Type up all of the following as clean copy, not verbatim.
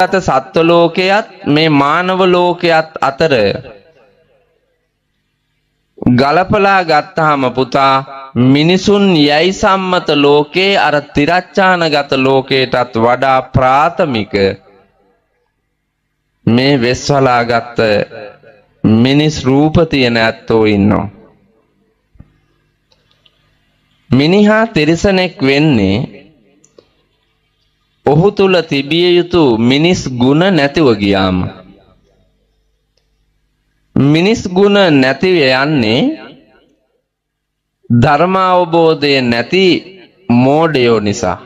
ගත සත්ව ලෝකයත් මේ මානව ලෝකයත් අතර ගලපලා ගත්තාම පුතා මිනිසුන් යයි සම්මත ලෝකේ අර තිරච්ඡානගත ලෝකයටත් වඩා ප්‍රාථමික මේ වෙස්වලා ගත්ත මිනිස් රූප තියෙන ඇත්තෝ ඉන්නවා. මිනිහා තිරිසනෙක් වෙන්නේ ඔහු තුල තිබිය යුතු මිනිස් ගුණ නැතිව ගියාම. මිනිස් ගුණ නැතිව යන්නේ ධර්ම අවබෝධය නැති මෝඩයෝ නිසා.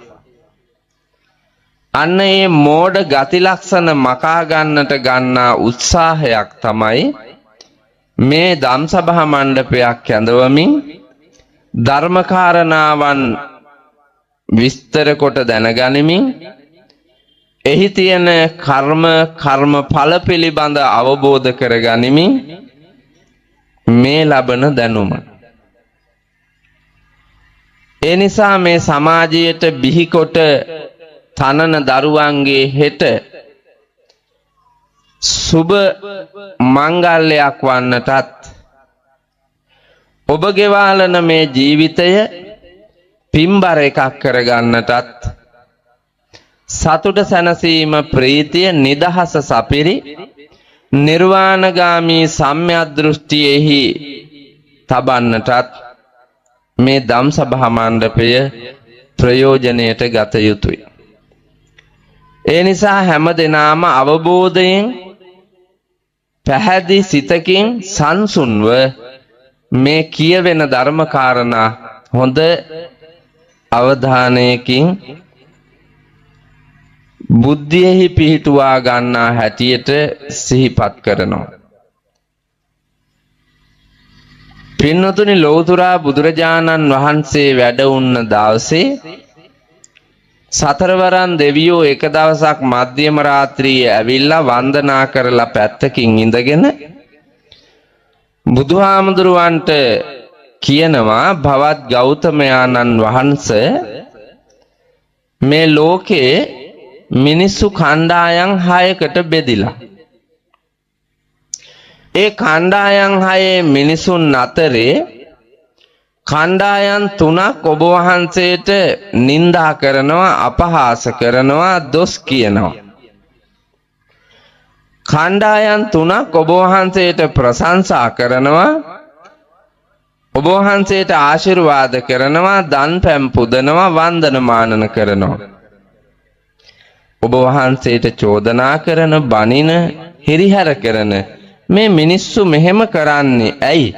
අන්න ඒ මෝඩ ගති ලක්ෂණ මකා ගන්නට ගන්නා උත්සාහයක් තමයි මේ ධම්සභා මණ්ඩපයක් ඇඳවමින් ධර්මකාරණාවන් විස්තර කොට දැනගනිමින් එහි තියෙන කර්ම ඵල පිළිබඳ අවබෝධ කරගනිමින් මේ ලබන දැනුම. ඒ නිසා මේ සමාජයට බිහිකොට තනන දරුවන්ගේ හෙට සුබ මංගල්‍යයක් වන්නටත් ඔබ ගෙවාලන මේ ජීවිතය පින්බර එකක් කරගන්නටත් සතුට සැනසීම ප්‍රීතිය නිදහස සපිරි නිර්වාණගාමී සම්‍යක් දෘෂ්ටියෙහි තබන්නටත් මේ ධම්සභා මණ්ඩපය ප්‍රයෝජනයට ගත යුතුය. ඒ නිසා හැම දිනම අවබෝධයෙන් පැහැදිලි සිතකින් සංසුන්ව මේ කියවෙන ධර්ම කාරණා හොඳ අවධානයකින් බුද්ධියෙහි පිහිටුවා ගන්නා හැටියට සිහිපත් කරනවා. පින්වතුනි, ලෝතුරා බුදුරජාණන් වහන්සේ වැඩ වුණ දවසේ සතරවරන් දෙවියෝ එක දවසක් මධ්‍යම රාත්‍රියේ ඇවිල්ලා වන්දනා කරලා පැත්තකින් ඉඳගෙන බුදුහාමුදුරුවන්ට කියනවා, භවත් ගෞතමයාණන් වහන්සේ මේ ලෝකේ මිනිස්සු කණ්ඩායම් 6කට බෙදිලා. ඒ කණ්ඩායම් 6 මිනිසුන් අතරේ කණ්ඩායම් 3ක් ඔබ වහන්සේට නිඳා කරනවා, අපහාස කරනවා, දොස් කියනවා. කණ්ඩායම් 3ක් ඔබ වහන්සේට ප්‍රශංසා කරනවා, ඔබ වහන්සේට ආශිර්වාද කරනවා, දන් පැම් පුදනවා, වන්දනමානන කරනවා. ඔබ වහන්සේට චෝදනා කරන, බනින, හිරිහැර කරන මේ මිනිස්සු මෙහෙම කරන්නේ ඇයි?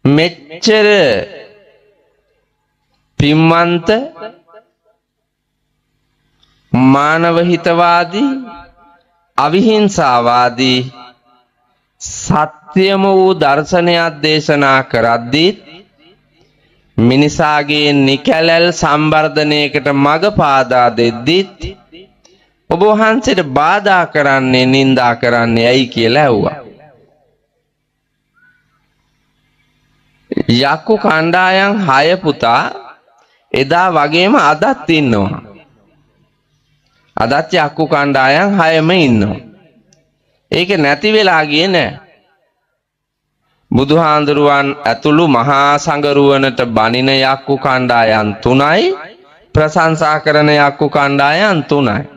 මෙච්චර පින්වන්ත, මානව හිතවාදී, අවිහිංසාවාදී, සත්‍යම වූ දර්ශනයක් දේශනා කරද්දී මිනිසාගේ නිකැලැල් සම්වර්ධනයකට මඟ පාදා දෙද්දී ඔබ වහන්සේට බාධා කරන්නේ, නිඳා කරන්නේ ඇයි කියලා ඇහුවා. යක්කු කණ්ඩායම් 6 පුතා එදා වගේම අදත් ඉන්නවා. අදත් යක්කු කණ්ඩායම් 6ම ඉන්නවා. ඒක නැති වෙලා ගියේ නෑ. බුදුහාඳුරුවන් ඇතුළු මහා සංඝරුවනට බණින යක්කු කණ්ඩායම් 3යි, ප්‍රශංසා කරන යක්කු කණ්ඩායම් 3යි.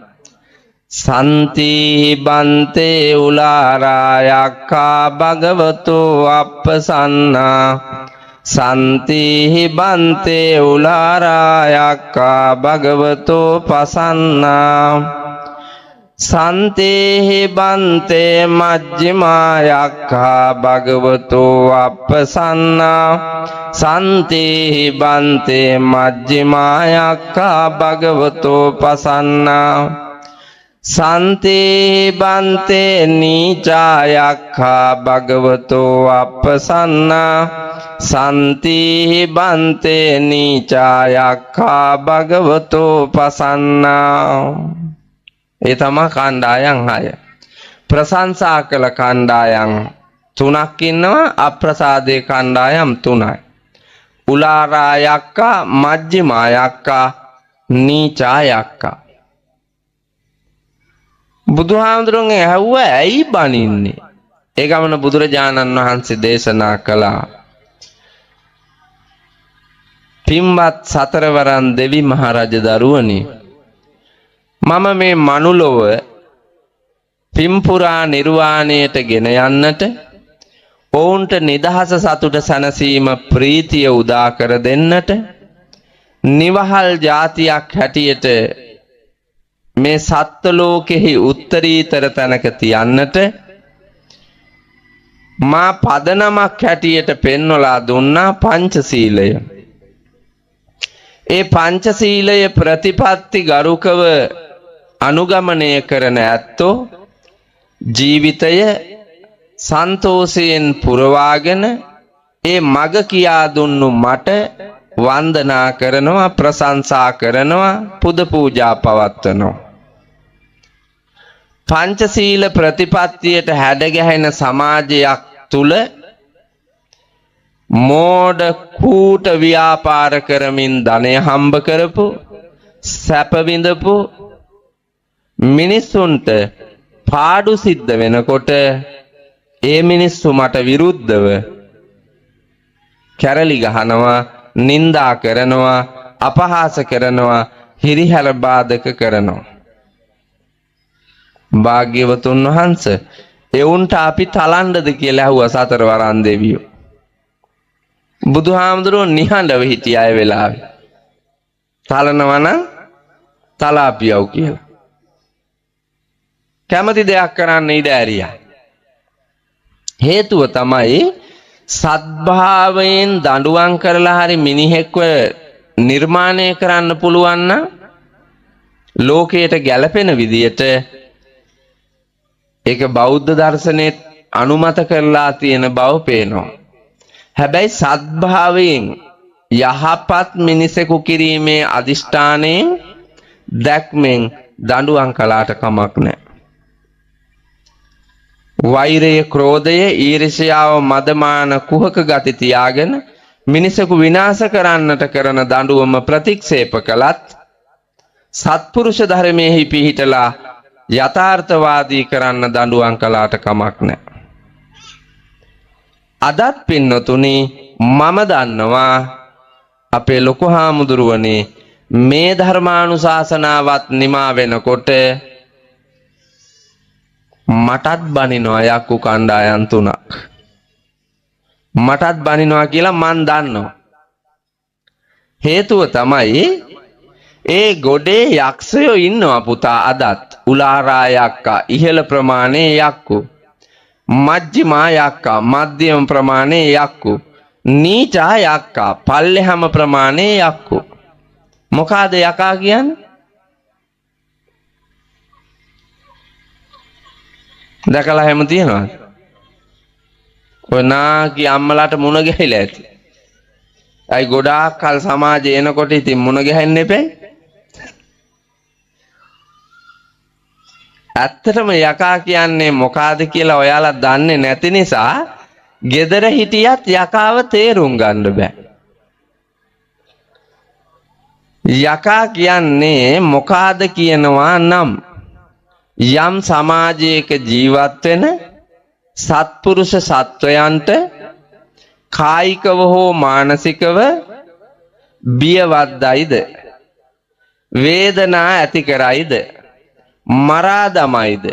සන්ති බන්තේ උලාරා යක්ඛා භගවතෝ අප්පසන්නා. සන්ති බන්තේ උලාරා යක්ඛා භගවතෝ පසන්නා. සන්ති බන්තේ මජ්ක්‍ධිමා යක්ඛා භගවතෝ අප්පසන්නා. සන්ති බන්තේ මජ්ක්‍ධිමා යක්ඛා භගවතෝ පසන්නා. සන්ති බන්තේ නීචා යක්ඛා භගවතෝ අප්පසන්නා. සන්ති බන්තේ නීචා යක්ඛා භගවතෝ පසන්නා. ඒ තමයි කණ්ඩායම් 6. ප්‍රශංසා කළ කණ්ඩායම් 3ක් ඉන්නවා, අප්‍රසාදේ කණ්ඩායම් 3යි. උලාරා යක්ඛා, මජ්ක්‍ධිමා යක්ඛා, නීචා යක්ඛා. බුදුහාමුදුරන්ගෙන් ඇහුවා ඇයි බනින්නේ? ඒ ගමන බුදුරජාණන් වහන්සේ දේශනා කළා. පින්වත් සතරවරන් දෙවි මහරජ දරුවනි, මම මේ මනුලොව පිම්පුරා නිර්වාණයට ගෙන යන්නට, ඔවුන්ට නිදහස සතුට සැනසීම ප්‍රීතිය උදා කර දෙන්නට, නිවහල් ජාතියක් හැටියට මේ සත්ත්ව ලෝකෙහි උත්තරීතර තැනක තියන්නට මා පදනමක් හැටියට පෙන්වලා දුන්නා පංචශීලය. ඒ පංචශීලය ප්‍රතිපත්ති ගරුකව අනුගමනය කරන ඇත්තෝ ජීවිතය සන්තෝෂයෙන් පුරවාගෙන ඒ මග කියා දුන්නු මට වන්දනා කරනවා, ප්‍රශංසා කරනවා, පුද පූජා පවත්වනවා. පංචශීල ප්‍රතිපත්තියට හැඩගැහෙන සමාජයක් තුල මෝඩ කූට ව්‍යාපාර කරමින් ධනය හම්බ කරපු, සැප විඳපු මිනිසුන්ට පාඩු සිද්ධ වෙනකොට ඒ මිනිස්සු මට විරුද්ධව කැරලි ගහනවා, නින්දා කරනවා, අපහාස කරනවා, හිරිහැර බාධක කරනවා. භාග්‍යවතුන් වහන්සේ එවුන්ට අපි තලන්නද කියලා ඇහුවා සතරවරන් දෙවියෝ. බුදුහාමුදුරුවෝ නිහඬව හිටිය අය වෙලාවේ තලනවා නම් තලාපියව් කියලා. කැමති දෙයක් කරන්න ඉඩ ඇරියා. හේතුව තමයි සද්භාවයෙන් දඬුවම් කරලා හරි මිනිහෙක්ව නිර්මාණය කරන්න පුළුවන් නම් ලෝකයට ගැළපෙන විදියට ඒක බෞද්ධ දර්ශනයේ අනුමත කරලා තියෙන බව පේනවා. හැබැයි සද්භාවයෙන් යහපත් මිනිසෙකු කිරීමේ අදිෂ්ඨානයෙන් දැක්මෙන් දඬුවම් කළාට කමක් නැහැ. වෛරය, ක්‍රෝධය, ඊර්ෂ්‍යාව, මදමාන, කුහක ගති තියාගෙන මිනිසෙකු විනාශ කරන්නට කරන දඬුවම ප්‍රතික්ෂේප කළත් සත්පුරුෂ ධර්මයේ පිහිටලා යථාර්ථවාදී කරන්න දඬුවම් කළාට කමක් නැහැ. අදත් පින්නතුනි මම දන්නවා අපේ ලොකු හාමුදුරුවනේ මේ ධර්මානුශාසනාවත් නිමා වෙනකොට මටත් බනිනවා යක්කු කණ්ඩායම් තුනක්. මටත් බනිනවා කියලා මන් දන්නවා. හේතුව තමයි ඒ ගොඩේ යක්ෂයෝ ඉන්නවා පුතා අදත්. උලාරා යක්කා ඉහළ ප්‍රමාණයේ යක්කු, මජ්ක්‍ධිමා යක්කා මධ්‍යම ප්‍රමාණයේ යක්කු, නීචා යක්කා පල්ලෙහාම ප්‍රමාණයේ යක්කු. මොකද යකා කියන්නේ? දැකලා හැම තියනවාද? ඔය නාකි අම්මලාට මුණ ගැහිලා ඇති. අයි ගොඩාක් කල් සමාජේ එනකොට ඉතින් මුණ ගැහෙන්න එපේ. ඇත්තටම යකා කියන්නේ මොකාද කියලා ඔයාලා දන්නේ නැති නිසා gedara hitiyat යකාව තේරුම් ගන්න බෑ. යකා කියන්නේ මොකාද කියනවා නම් යම් සමාජයක ජීවත් වෙන සත්පුරුෂ සත්වයන්ට කායිකව හෝ මානසිකව බියවද්දයිද, වේදනා ඇති කරයිද, මරා දමයිද,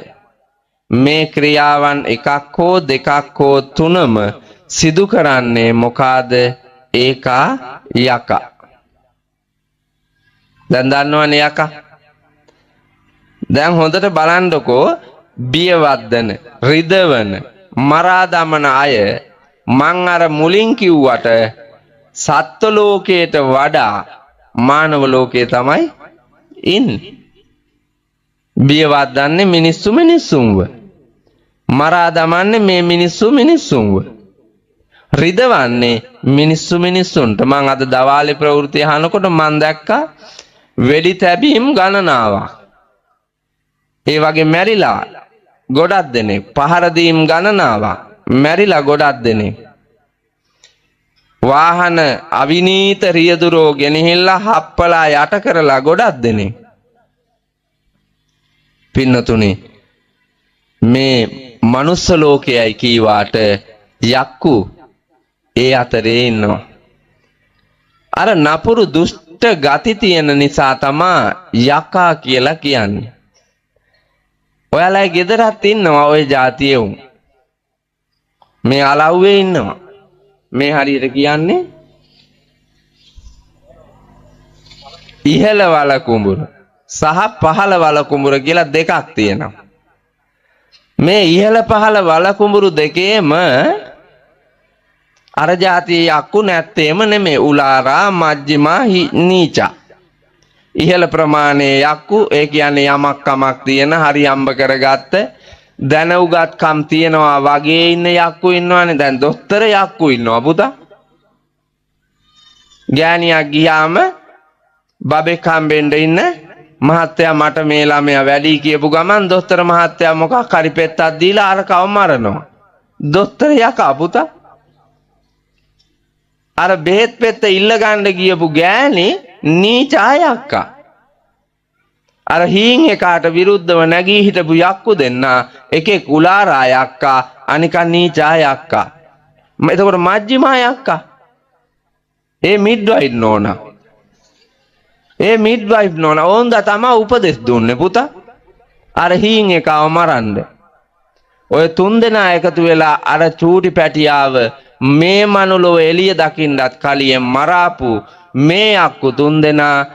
මේ ක්‍රියාවන් එකක් හෝ දෙකක් හෝ තුනම සිදු කරන්නේ මොකාද? ඒකා යකා. දැන් දන්නවනේ යකා. දැන් හොඳට බලන්නකෝ බියවද්දන, රිදවන, මරා දමන අය මං අර මුලින් කිව්වට සත්ත්ව ලෝකයට වඩා මානව ලෝකයේ තමයි ඉන්නේ. බියවද්දන්නේ මිනිස්සුන්ව, මරා දමන්නේ මේ මිනිස්සුන්ව, රිදවන්නේ මිනිස්සුන්ට. මං අද දවාලේ ප්‍රවෘත්ති අහනකොට මං දැක්කා වෙඩි තැබීම් ගණනාවක්. ඒ වගේ මැරිලා ගොඩක් දෙනෙක්, පහර දීම් ගණනාවක්, මැරිලා ගොඩක් දෙනෙක්. වාහන අවිනීත රියදුරෝ ගෙනහිල්ලා හප්පලා යට කරලා ගොඩක් දෙනෙක්. පින්නතුනි මේ මනුස්ස ලෝකයයි කීවාට යක්කු ඒ අතරේ ඉන්නවා. අර නපුරු දුෂ්ට ගති තියෙන නිසා තමා යකා කියලා කියන්නේ. ඔයාලයි ගෙදරත් ඉන්නවා ওই જાතියේ උන්. මේ අලව්වේ ඉන්නවා. මේ හරියට කියන්නේ ඉහළ වල කුඹුර සහ පහළ වල කුඹුර කියලා දෙකක් තියෙනවා. මේ ඉහළ පහළ වල කුඹුරු දෙකේම අර જાතියේ යක්කු නැත්තේම නෙමෙයි. උලාරා මජ්ක්‍ධිමා නීචා. ඉහළ ප්‍රමාණයේ යක්කු ඒ කියන්නේ යමක් කමක් තියෙන හරි අම්බ කරගත්ත දැනුගත්කම් තියනවා වගේ ඉන්න යක්කු ඉන්නවනේ. දැන් දොස්තර යක්කු ඉන්නවා පුතා. ගෑණියක් ගියාම බබෙක් හම්බෙන්න ඉන්න මහත්තයා මට මේ ළමයා වැඩි කියපු ගමන් දොස්තර මහත්තයා මොකක් හරි පෙත්තක් දීලා අර කව මරනවා. දොස්තර යකා පුතා. අර බෙහෙත් පෙත්ත ඉල්ල ගන්න ගියපු ගෑණි නීචා යක්කා. අර හීන් එකාට විරුද්ධව නැගී හිටපු යක්කු දෙන්න එකෙක් උලාරා යක්කා අනික නීචා යක්කා. එතකොට මජ්ක්‍ධිමා යක්කා ඒ මිඩ්වයිෆ් නෝනා. ඒ මිඩ්වයිෆ් නෝනා ඕන්දා තමයි උපදෙස් දුන්නේ පුතා. අර හීන් එකව මරන්න. ඔය තුන් දෙනා එකතු වෙලා අර චූටි පැටියාව මේ මනුලෝ එළිය දකින්නත් කලියෙන් මරාපු මේ යක්කු තුන් දෙනා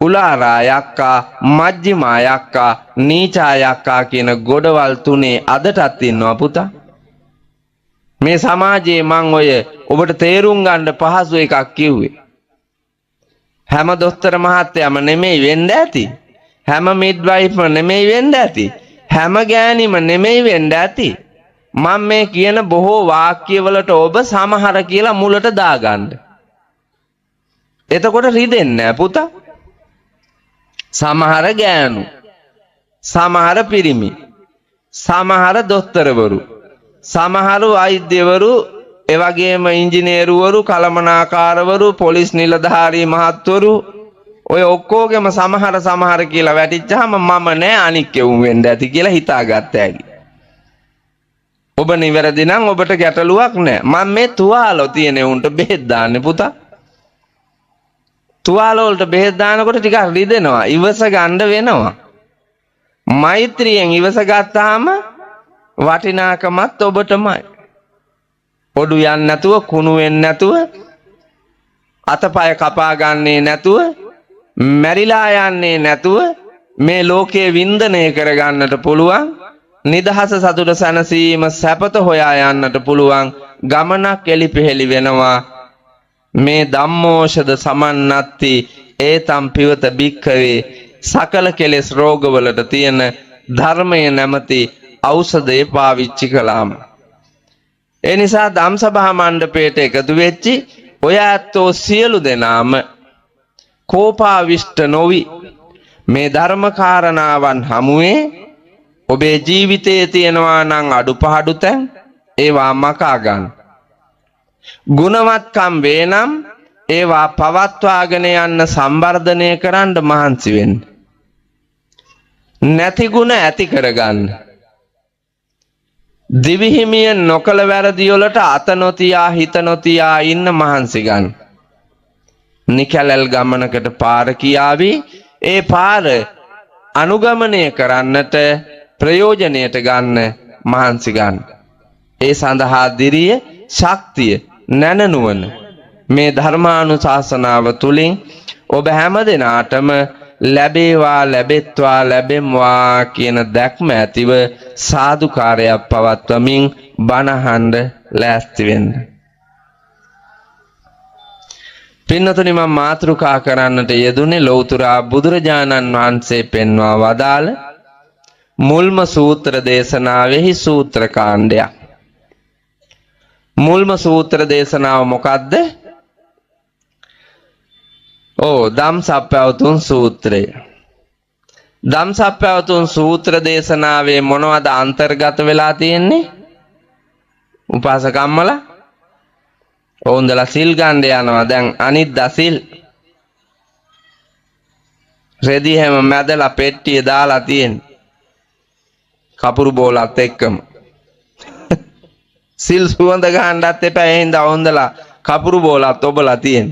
උලාරා යක්කා මජ්ක්‍ධිමා යක්කා නීචා යක්කා කියන ගොඩවල් තුනේ අදටත් ඉන්නවා පුතා. මේ සමාජයේ මං ඔය ඔබට තේරුම් ගන්න පහසු එකක් කිව්වේ. හැම දොස්තර මහත්තයම නෙමෙයි වෙන්න ඇති. හැම මිඩ්වයිෆ්ම නෙමෙයි වෙන්න ඇති. හැම ගෑණිම නෙමෙයි වෙන්න ඇති. මම මේ කියන බොහෝ වාක්‍යවලට ඔබ සමහර කියලා මුලට දාගන්න. එතකොට රිදෙන්නේ නැහැ පුතා. සමහර ගෑනු, සමහර පිරිමි, සමහර දොස්තරවරු, සමහර වෛද්‍යවරු, එවැගේම ඉංජිනේරුවරු, කළමනාකාරවරු, පොලිස් නිලධාරී මහත්වරු ඔය ඔක්කොගෙම සමහර කියලා වැටිච්චාම මම නෑ අනික් කෙවුම් වෙන්න ඇති කියලා හිතාගත්ත හැකි. ඔබ නිවැරදි නම් ඔබට ගැටලුවක් නෑ. මම මේ තුවාලෝ තියෙන උන්ට බෙහෙත් දාන්නේ පුතා. තුවාල වලට බෙහෙත් දානකොට ටිකක් රිදෙනවා. ඉවස ගන්න වෙනවා. මෛත්‍රියෙන් ඉවස ගත්තාම වටිනාකමත් ඔබටමයි. ඔඩු යන්නේ නැතුව, කුණු වෙන්නේ නැතුව, අතපය කපා ගන්නේ නැතුව, මැරිලා යන්නේ නැතුව මේ ලෝකයේ වින්දනය කරගන්නට පුළුවන්. නිදහස සතුට සැනසීම සැපත හොයා යන්නට පුළුවන් ගමනක් එලිපෙහෙලි වෙනවා. මේ ධම්මෝෂධ සමන්නත්ති ඒතම් පිවත බික්කවේ සකල කෙලෙස් රෝගවලට තියෙන ධර්මය නැමැති ඖෂධය පාවිච්චි කළාම. ඒ නිසා ධම්සභා මණ්ඩපයට එකතු වෙච්චි ඔය ඇත්තෝ සියලු දෙනාම කෝපාවිෂ්ඨ නොවි මේ ධර්ම කාරණාවන් හමුවේ ඔබේ ජීවිතයේ තියෙනවා නම් අඩුපහඩු තැන් ඒවා මකා ගන්න. ගුණවත්කම් වේනම් ඒවා පවත්වාගෙන යන්න සම්වර්ධනය කරන්න මහන්සි වෙන්න. නැති ගුණ ඇති කරගන්න. දිවිහිමිය නොකල වැරදි වලට අත නොතියා හිත නොතියා ඉන්න මහන්සි ගන්න. නිකැලල් ගමනකට පාර කියාවි ඒ පාර අනුගමනය කරන්නට ප්‍රයෝජනයට ගන්න මහන්සි ගන්න. ඒ සඳහා දිරිය ශක්තිය නැනනුවන මේ ධර්මානුශාසනාව තුලින් ඔබ හැම දිනාටම ලැබේවා ලැබෙත්වා ලැබෙම්වා කියන දැක්ම ඇතිව සාදුකාරයක් පවත්වමින් බණහඬ ලෑස්ති වෙන්න. පින්නතුනි මම මාතෘකා කරන්නට යෙදුනේ ලෞතර බුදුරජාණන් වහන්සේ පෙන්වා වදාළ මුල්ම සූත්‍ර දේශනාවෙහි සූත්‍ර කාණ්ඩයක්. මුල්ම සූත්‍ර දේශනාව මොකද්ද? ධම්සප්පවතුන් සූත්‍රය. ධම්සප්පවතුන් සූත්‍ර දේශනාවේ මොනවද අන්තර්ගත වෙලා තියෙන්නේ? උපාසකම්මලා ඕන්දලා සිල් ගන්න යනවා. දැන් අනිත් දසිල් රෙදි හැම මැදලා පෙට්ටිය දාලා තියෙන්නේ. කපුරු බෝලත් එක්කම සිල් සුවඳ ගහන්නත් එපා එහෙනම් වොන්දලා කපුරු බෝලත් ඔබලා තියෙන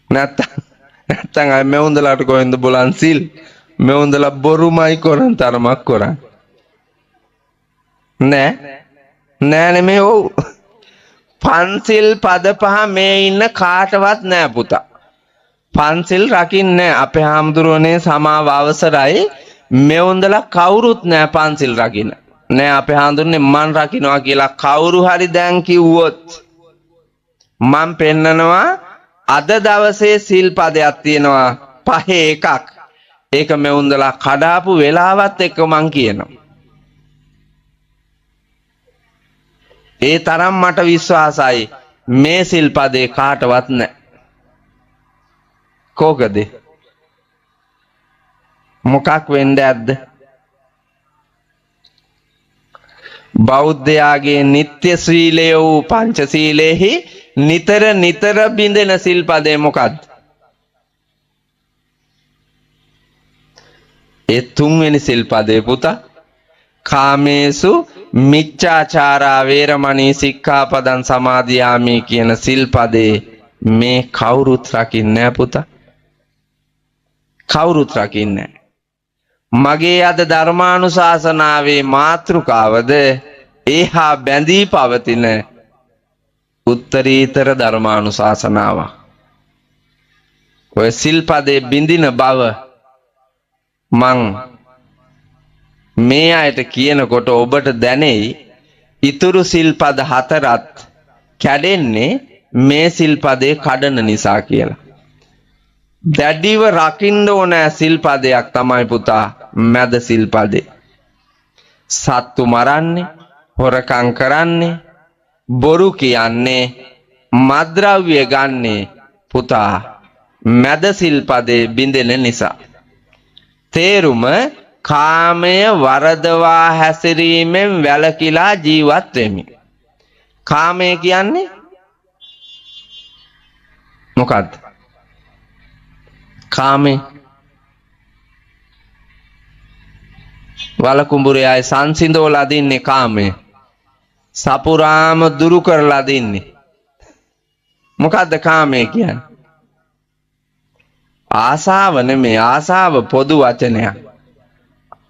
නැත්තම් අය මෙවුන්දලාට කොහෙන්ද බලන් සිල් මෙවුන්දලා බොරුමයි කරන් තරමක් කරන් නෑ නෙමෙයි ඔව් පන්සිල් පද පහ මේ ඉන්න කාටවත් නෑ පුතා පන්සිල් රකින්නේ අපේ හාමුදුරුවනේ සමාව අවසරයි මෙවුන්දලා කවුරුත් නෑ පන්සිල් රකින්න නෑ අපේ හාමුදුරනේ මන් රකින්නවා කියලා කවුරු හරි දැන් කිව්වොත් මම පෙන්නනවා අද දවසේ සිල් පදයක් තියෙනවා පහේ එකක් ඒක මෙවුන්දලා කඩාපු වෙලාවත් එක්ක මං කියනවා ඒ තරම් මට විශ්වාසයි මේ සිල් පදේ කාටවත් නැහැ කෝකද මොකක් වෙන්නේ ඇද්ද බෞද්ධයාගේ නිත්‍ය ශීලය වූ පංච සීලෙහි නිතර බින්දෙන සිල් පදේ මොකක්ද ඒ තුන්වෙනි සිල් පදේ පුතා කාමේසු මිච්ඡාචාරා වේරමණී සික්ඛාපදං සමාදියාමි කියන සිල් පදේ මේ කවුරුත් රකින්නේ නැහැ පුතා කවුරුත් රකින්නේ මගේ අද ධර්මානුශාසනාවේ මාතෘකාවද ඒහා බැඳී පවතින උත්තරීතර ධර්මානුශාසනාව ඔය සිල් පදේ බින්දින බව මං මේ අයට කියනකොට ඔබට දැනෙයි ඉතුරු සිල්පද හතරත් කැඩෙන්නේ මේ සිල්පදේ කඩන නිසා කියලා. දැඩිව රකින්න ඕන සිල්පදයක් තමයි පුතා මැද සිල්පදේ. සත්තු මරන්නේ, හොරකම් කරන්නේ, බොරු කියන්නේ, මද්ද්‍රව්‍ය ගන්නේ පුතා මැද සිල්පදේ බින්දෙන නිසා. තේරුම කාමය වරදවා හැසිරීමෙන් වැළකීලා ජීවත් වෙමි. කාමය කියන්නේ මොකද්ද? කාමේ වලකුඹුරේ අය සංසිඳවලා දින්නේ කාමය. සපුරාම දුරු කරලා දින්නේ. මොකද්ද කාමය කියන්නේ? ආසාව නෙමෙයි ආසාව පොදු වචනයක්.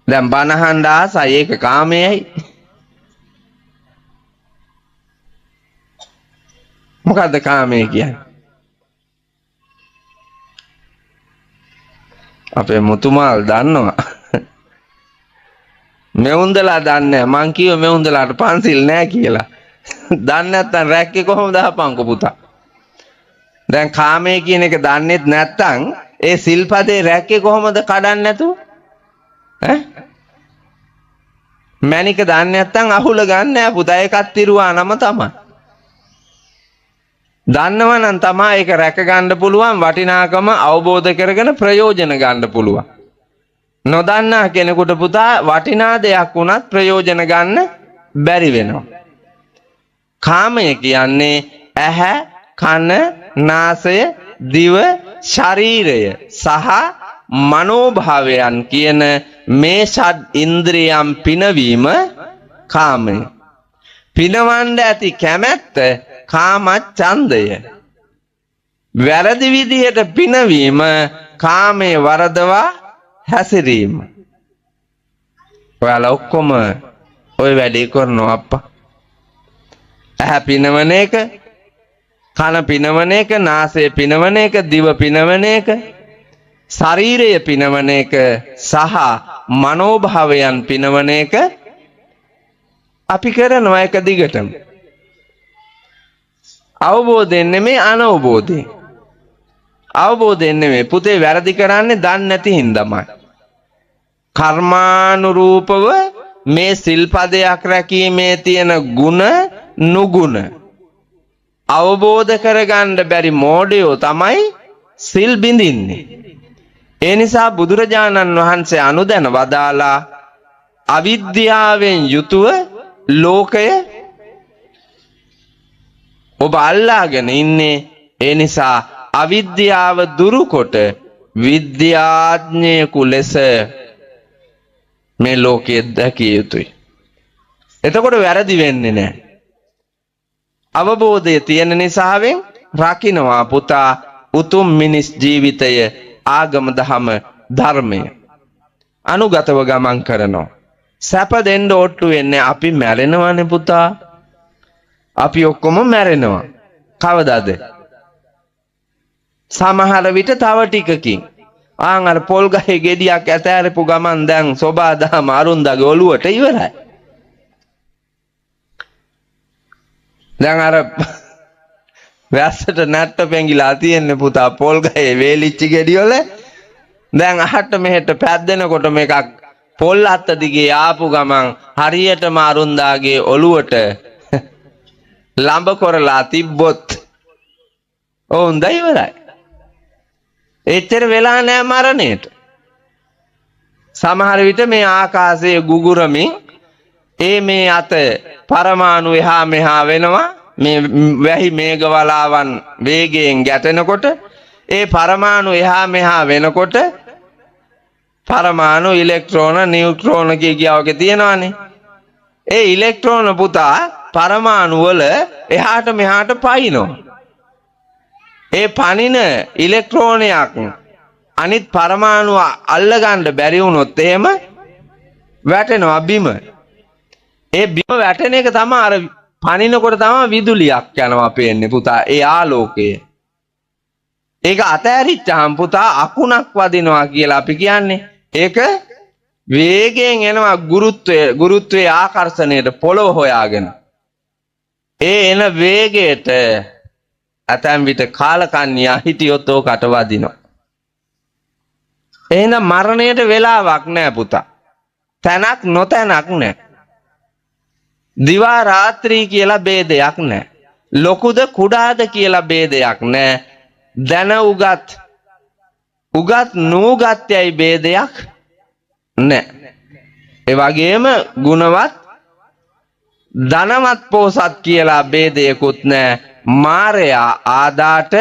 දැන් බනහඬ ආසයි ඒක කාමයයි. මොකද්ද කාමය කියන්නේ? අපේ මුතුමාල් දන්නවා. මෙවුන්දලා දන්නේ මං කිව්ව මෙවුන්දලාට පන්සිල් නෑ කියලා. දන්නේ නැත්තම් රැක්කේ කොහොමද අහපන්කො පුතා. දැන් කාමය කියන එක දන්නේත් නැත්තම් ඒ සිල්පදේ රැක්කේ කොහොමද කඩන්නේ නැතුව? මැනික දන්නේ නැත්තම් අහුල ගන්න නෑ පුතා ඒකත් තිරුවා නම තමයි. දන්නවනම් තමයි ඒක රැක ගන්න පුළුවන් වටිනාකම අවබෝධ කරගෙන ප්‍රයෝජන ගන්න පුළුවන්. නොදන්නා කෙනෙකුට පුතා වටිනා දෙයක් වුණත් ප්‍රයෝජන ගන්න බැරි වෙනවා. කාමය කියන්නේ ඇහැ, කන, නාසය, දිව, ශරීරය සහ මනෝභාවයන් කියන මේ ෂඩ් ඉන්ද්‍රියම් පිනවීම කාමය. පිනවන්න ඇති කැමැත්ත කාම ඡන්දය. වැරදි විදිහට පිනවීම කාමයේ වරදවා හැසිරීම. ඔයාලා ඔක්කොම ওই වැඩේ කරනවා අප්පා. ඇහැ පිනවන එක, කන පිනවන එක, නාසය පිනවන එක, දිව පිනවන එක, ශරීරය පිනවන එක සහ මනෝභාවයන් පිනවන එක අපි කරනවා එක දිගටම. අවබෝධයෙන් නෙමෙයි අනවබෝධයෙන්. අවබෝධයෙන් නෙමෙයි පුතේ වැරදි කරන්නේ දන්නේ නැති හින්දාමයි. කර්මානුරූපව මේ සිල්පදයක් රැකීමේ තියෙන ಗುಣ නුගුණ අවබෝධ කරගන්න බැරි මෝඩයෝ තමයි සිල් බිඳින්නේ. ඒ නිසා බුදුරජාණන් වහන්සේ අනුදැන වදාලා අවිද්‍යාවෙන් යුතුව ලෝකය ඔබ අල්ලාගෙන ඉන්නේ. ඒ නිසා අවිද්‍යාව දුරුකොට විද්‍යාඥයෙකු ලෙස මේ ලෝකයේ දැකිය යුතුයි. එතකොට වැරදි වෙන්නේ නැහැ. අවබෝධය තියෙන නිසාවෙන් රකින්නවා පුතා උතුම් මිනිස් ජීවිතය ආගම දහම ධර්මය අනුගතව ගමන් කරනවා. සැප දෙන්න ඔට්ටු වෙන්නේ අපි මැරෙනවානේ පුතා. අපි ඔක්කොම මැරෙනවා. කවදාද? සමහර විට තව ටිකකින්. ආන් අර පොල් ගහේ ගෙඩියක් ඇතෑරපු ගමන් දැන් සෝබා දහම අරුන්දාගේ ඔළුවට ඉවරයි. දැන් අර වැස්සට නැට්ට පෙඟිලා තියෙන්නේ පුතා පොල් ගහේ වේලිච්ච ගෙඩි වල. දැන් අහට මෙහෙට පැද්දෙනකොට මේකක් පොල් අත්ත දිගේ ආපු ගමන් හරියටම අරුන්දාගේ ඔළුවට ලම්බ කරලා තිබ්බොත් ඕන් දයිවරයි. එච්චර වෙලා නෑ මරණයට. සමහර විට මේ ආකාශයේ ගුගුරමින් මේ අත පරමාණු එහා මෙහා වෙනවා. මේ වැහි මේඝවලාවන් වේගයෙන් ගැටෙනකොට පරමාණු එහා මෙහා වෙනකොට පරමාණු ඉලෙක්ට්‍රෝන නියුට්‍රෝන කියා වගේ තියෙනවානේ. ඉලෙක්ට්‍රෝන පුතා පරමාණු වල එහාට මෙහාට පයින්නවා. පනින ඉලෙක්ට්‍රෝනයක් අනිත් පරමාණුව අල්ලගන්න බැරි වුණොත් එහෙම වැටෙනවා බිම. බිම වැටෙන එක තමයි අර පනිනකොට තමයි විදුලියක් යනවා පේන්නේ පුතා. ආලෝකය. ඒක අතෑරිච්චාම පුතා අකුණක් වදිනවා කියලා අපි කියන්නේ. ඒක වේගයෙන් එනවා ගුරුත්වයේ ආකර්ෂණයට පොළොව හොයාගෙන. එන වේගයට ඇතැම් විට කාලකන්‍යා හිටියොත් ඕකට වදිනවා. එහෙනම් මරණයට වෙලාවක් නැහැ පුතා. තැනක් නොතැනක් නැහැ. දිවා රාත්‍රී කියලා ભેදයක් නැහැ. ලොකුද කුඩාද කියලා ભેදයක් නැහැ. දැන උගත් නූගත්යයි ભેදයක් නැහැ. ඒ වගේම ගුණවත් ධනවත් පොසත් කියලා ભેදයකුත් නැහැ. මාරයා ආදාට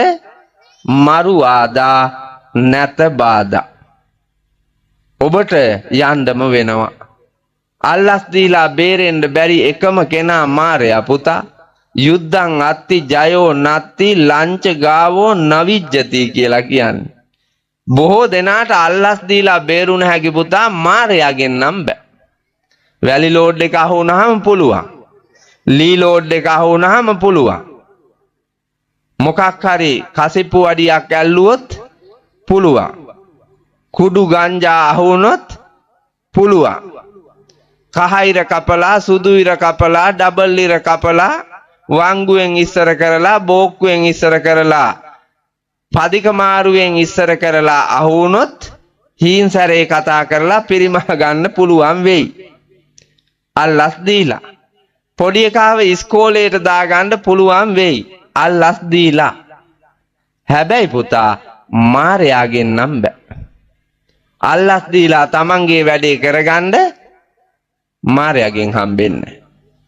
මරු ආදා නැත බාදා. ඔබට යන්නම වෙනවා. අල්ලස් දීලා බේරෙන්න බැරි එකම කෙනා මාරයා පුතා. යුද්ධං අත්ති ජයෝ නත්ති ලංච ගාවෝ නවිජ්ජති කියලා කියන්නේ. බොහෝ දෙනාට අල්ලස් දීලා බේරුණ හැකි පුතා මාරයාගෙන් නම් බෑ. වැලි ලෝඩ් එක අහු වුණාම පුළුවන්. ලී ලෝඩ් එක අහු වුණාම පුළුවන්. මොකක් හරි කසිප්පු වඩියක් ඇල්ලුවොත් පුළුවන්. කුඩු ගංජා අහු වුණොත් පුළුවන්. කහයිර කපලා සුදු ඉර කපලා ඩබල් ඉර කපලා වංගුවෙන් ඉස්සර කරලා බෝක්කුවෙන් ඉස්සර කරලා පදික මාරුවෙන් ඉස්සර කරලා අහු වුණොත් හීන් සැරේ කතා කරලා පිරිමහ ගන්න පුළුවන් වෙයි. අල්ලස් දීලා පොඩි එකාව ඉස්කෝලේට දාගන්න පුළුවන් වෙයි. අල්ලස් දීලා. හැබැයි පුතා මාරයාගෙන් නම් බෑ. අල්ලස් දීලා තමන්ගේ වැඩේ කරගන්න මාරයාගෙන් හම්බෙන්නේ.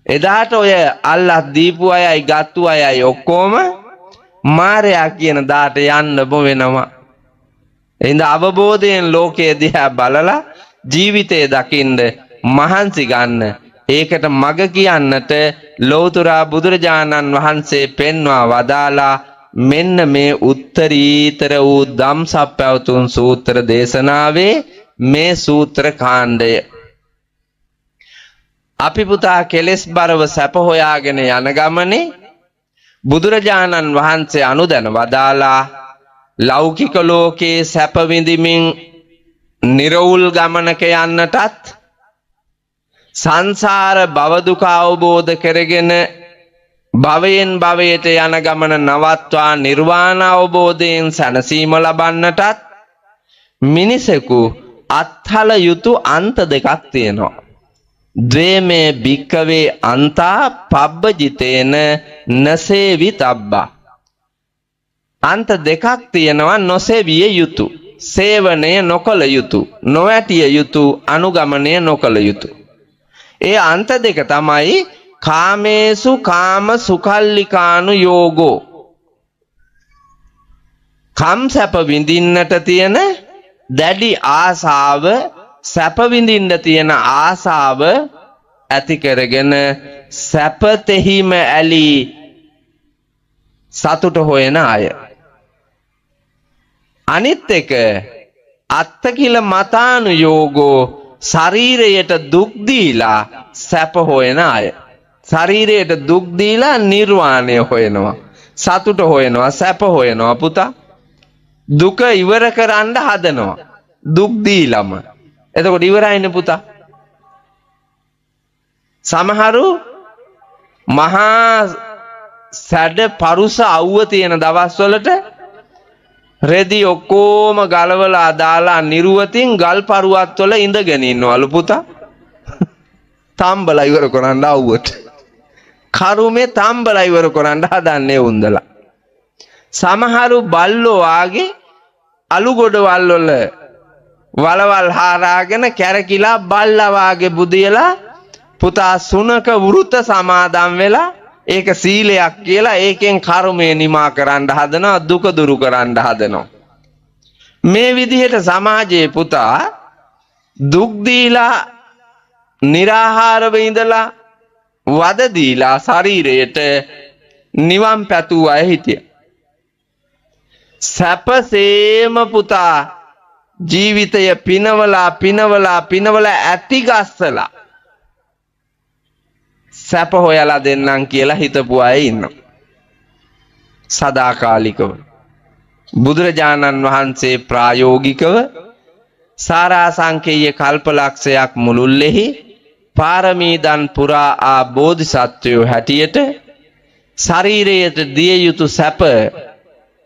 එදාට ඔය අල්ලස් දීපු අයයි ගත්තු අයයි ඔක්කොම මාරයා කියන දාට යන්න වෙනවා. එහෙනම් අවබෝධයෙන් ලෝකයේ දිහා බලලා ජීවිතය දකින්න මහන්සි ගන්න. ඒකට මග කියන්නට ලෞතර බුදුරජාණන් වහන්සේ පෙන්වා වදාලා මෙන්න මේ උත්තරීතර වූ ධම්සප්පවතුන් සූත්‍ර දේශනාවේ මේ සූත්‍ර කාණ්ඩය. අපි පුතා කෙලෙස් බරව සැප හොයාගෙන යන ගමනේ බුදුරජාණන් වහන්සේ අනුදැන වදාලා ලෞකික ලෝකයේ සැප විඳිමින් නිර්වුල් ගමනක යන්නටත් සංසාර භව දුක අවබෝධ කරගෙන භවයෙන් භවයට යන ගමන නවත්වා නිර්වාණ අවබෝධයෙන් සැනසීම ලබන්නටත් මිනිසෙකු අත්හල යුතු අන්ත දෙකක් තියෙනවා. ද්වේමේ භික්කවේ අන්තා පබ්බජිතේන නසේවි තබ්බා. අන්ත දෙකක් තියෙනවා නොසෙවිය යුතු. සේවනය නොකළ යුතු. නොවැටිය යුතු. අනුගමනය නොකළ යුතු. ඒ අන්ත දෙක තමයි කාමේසු කාම සුකල්ලිකානු යෝගෝ. කම් සැප විඳින්නට තියෙන දැඩි ආසාව සැප විඳින්න තියෙන ආසාව ඇති කරගෙන සැපතෙහිම ඇලී සතුට හොයන අය. අනිත් එක අත්තකිල මතානුයෝගෝ ශරීරයට දුක් දීලා සැප හොයන අය. ශරීරයට දුක් දීලා නිර්වාණය හොයනවා. සතුට හොයනවා, සැප හොයනවා පුතා. දුක ඉවර කරන්න හදනවා. දුක් දීලම. එතකොට ඉවරයිනේ පුතා. සමහරු මහා සැඩ පරුස අවුව තියෙන දවස්වලට රෙදි ඔක්කොම ගලවලා දාලා නිරුවතින් ගල් පරුවත් වල ඉඳගෙන ඉන්නවලු පුතා. තම්බලා ඉවර කරන්න අවුවට. කරුමේ තම්බලා ඉවර කරන්න හදන්නේ උන්දලා. සමහරු බල්ලෝ ආගේ අලු ගොඩවල් වල වලවල් හාරාගෙන කැරකිලා බල්ලා වාගේ බුදියලා පුතා සුනක වෘත සමාදම් වෙලා ඒක සීලයක් කියලා ඒකෙන් කර්මය නිමා කරන්න හදනවා, දුක දුරු කරන්න හදනවා. මේ විදිහට සමාජයේ පුතා දුක් දීලා නිරාහාරව ඉඳලා වද දීලා ශරීරයට නිවන් පැතුව අය හිටිය. සැපසේම පුතා ජීවිතය පිනවලා ඇති ගස්සලා සැප හොයලා දෙන්නම් කියලා හිතපු අය ඉන්නවා. සදාකාලිකව බුදුරජාණන් වහන්සේ ප්‍රායෝගිකව සාරාසංකේය කල්පලක්ෂයක් මුළුල්ලෙහි පාරමී දන් පුරා ආ බෝධිසත්වයෝ හැටියට ශරීරයට දිය යුතු සැප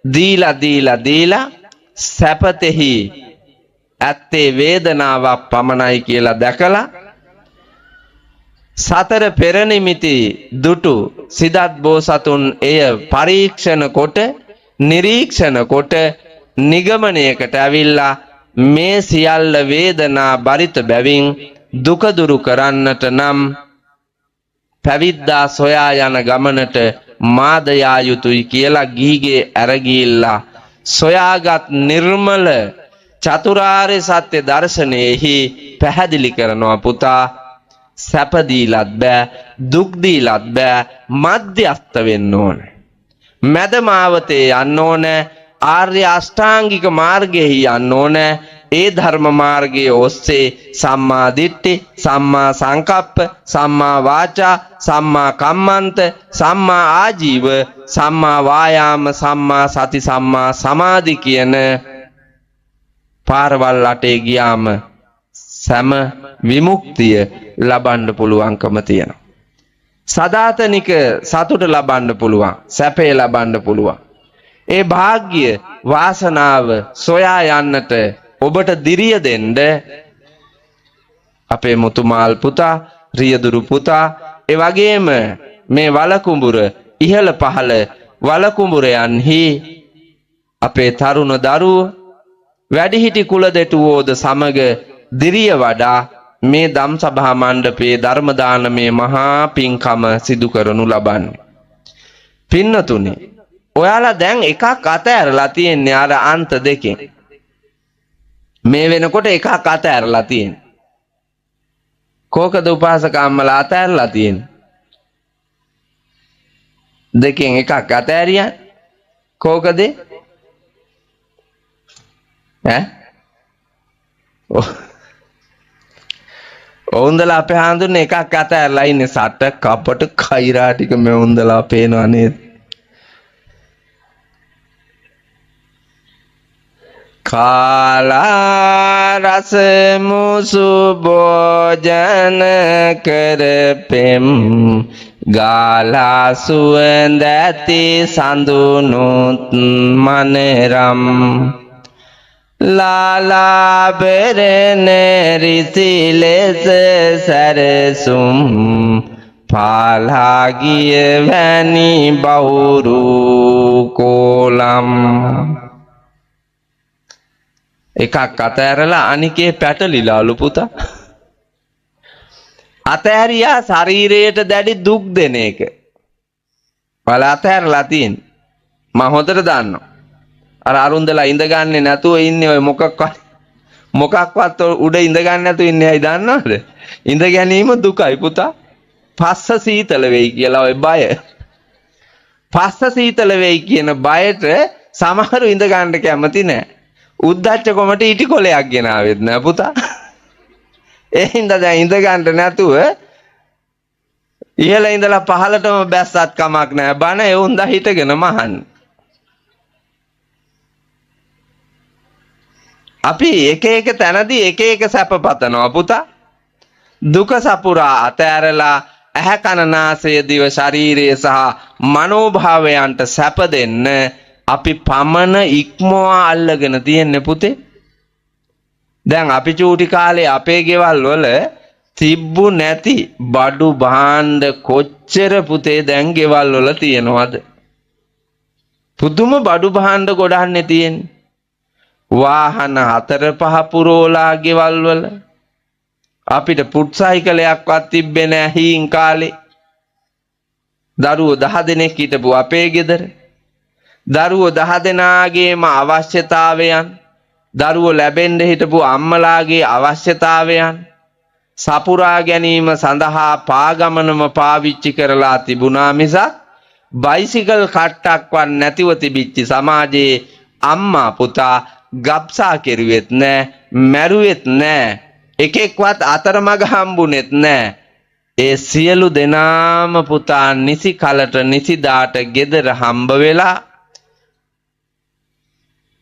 දීලා සැපතෙහි ඇත්තේ වේදනාවක් පමණයි කියලා දැකලා සතර පෙරනිමිති දුටු සිදත් බෝසතුන් එය පරීක්ෂණ කොට නිරීක්ෂණ කොට නිගමනයකට ඇවිල්ලා මේ සියල්ල වේදනා බරිත බැවින් දුක දුරු කරන්නට නම් පැවිද්දා සොයා යන ගමනට මාද යා යුතුයි කියලා ගිහිගේ ඇරගිල්ලා සොයාගත් නිර්මල චතුරාර්ය සත්‍ය දර්ශනයෙහි පැහැදිලි කරනවා පුතා. සැප දීලත් බෑ, දුක් දීලත් බෑ, මධ්‍යස්ත වෙන්න ඕනේ. මැද මාවතේ යන්න ඕනේ, ආර්ය අෂ්ටාංගික මාර්ගයේ යන්න ඕනේ. ඒ ධර්ම මාර්ගයේ ඔස්සේ සම්මා දිට්ඨි, සම්මා සංකප්ප, සම්මා වාචා, සම්මා කම්මන්ත, සම්මා ආජීව, සම්මා වායාම, සම්මා සති, සම්මා සමාධි කියන පාරවල් අටේ ගියාම සම විමුක්තිය ලබන්න පුළුවන්කම තියෙනවා. සදාතනික සතුට ලබන්න පුළුවන්, සැපේ ලබන්න පුළුවන්. ඒ වාග්ය වාසනාව සොයා යන්නට ඔබට දිරිය දෙන්න අපේ මුතුමාල් පුතා, රියදුරු පුතා, ඒ වගේම මේ වලකුඹුර ඉහළ පහළ වලකුඹුරයන්හි අපේ තරුණ දරුවෝ වැඩිහිටි කුල දෙටුවෝද සමග දිරිය වඩා මේ දම් සභා මණ්ඩපයේ ධර්ම දානමේ මහා පින්කම සිදු කරනු ලබන්නේ. පින්නතුනි, ඔයාලා දැන් එකක් අතහැරලා තියෙන්නේ අර අන්ත දෙකෙන්. මේ වෙනකොට එකක් අතහැරලා තියෙන්නේ. කෝකද උපාසක අම්මලා අතහැරලා තියෙන්නේ? දෙකෙන් එකක් අතහැරියා. කෝකද? ඔවුන්දලා අපේ හාඳුන්නේ එකක් අතහැරලා ඉන්නේ. සට කපට කෛරා ටික මේ ඔවුන්දලා පේනවා නේද? කාලා රස මුසු භෝජන කරපෙම් ගාලා සුවඳ ඇති සඳුනුත් මනරම් ලාලා බෙරෙන රිසි ලෙස සැරසුම් පාලාගිය වැනි බවුරු කෝලම්. එකක් අතහැරලා අනිකේ පැටලිලාලු පුතා. අතහැරියා ශරීරයට දැඩි දුක් දෙන එක. වල අතහැරලා තියෙන්නේ. මම හොඳට දන්නවා. අර අරුන්දලා ඉඳගන්නේ නැතුව ඉන්නේ ඔය මොකක්වත් මොකක්වත් උඩ ඉඳ ගන්න නැතුව ඉන්නේ ඇයි දන්නවද? ඉඳ ගැනීම දුකයි පුතා. පස්ස සීතල වෙයි කියලා ඔය බය. පස්ස සීතල වෙයි කියන බයට සමහරු ඉඳ ගන්න කැමති නෑ. උද්දච්ච කොමට ඉටි කොලයක් ගෙනාවෙත් නෑ පුතා. ඒ හින්දා දැන් ඉඳ ගන්න නැතුව ඉහළ ඉඳලා පහළටම බැස්සත් කමක් නෑ. බන ඒ උන්දා හිටගෙන මහන්න. අපි එක එක තැනදී එක එක සැප පතනවා පුතා. දුක සපුරා අතෑරලා ඇහැ කන නාසය දිව ශරීරය සහ මනෝභාවයන්ට සැප දෙන්න අපි පමණ ඉක්මවා අල්ලගෙන තියෙන්නේ පුතේ. දැන් අපි චූටි කාලේ අපේ ගෙවල් වල තිබ්බු නැති බඩු භාණ්ඩ කොච්චර පුතේ දැන් ගෙවල් වල තියෙනවද? පුදුම බඩු භාණ්ඩ ගොඩක්නේ තියෙන්නේ. වාහන 4-5 පුරෝලා ගෙවල් වල අපිට පුට් සයිකලයක්වත් තිබ්බේ නෑ හීන් කාලේ. දරුවෝ 10 දෙනෙක් හිටපු අපේ ගෙදර. දරුවෝ 10 දෙනාගේම අවශ්‍යතාවයන්, දරුවෝ ලැබෙන්න හිටපු අම්මලාගේ අවශ්‍යතාවයන් සපුරා ගැනීම සඳහා පාගමනම පාවිච්චි කරලා තිබුණා මිසක් බයිසිකල් කට්ටක්වත් නැතිව තිබිච්ච සමාජයේ අම්මා පුතා ගබ්සා කෙරුවෙත් නෑ, මැරුවෙත් නෑ, එකෙක්වත් අතරමඟ හම්බුනේත් නෑ. ඒ සියලු දෙනාම පුතා නිසි කලට නිසි දාට ගෙදර හම්බ වෙලා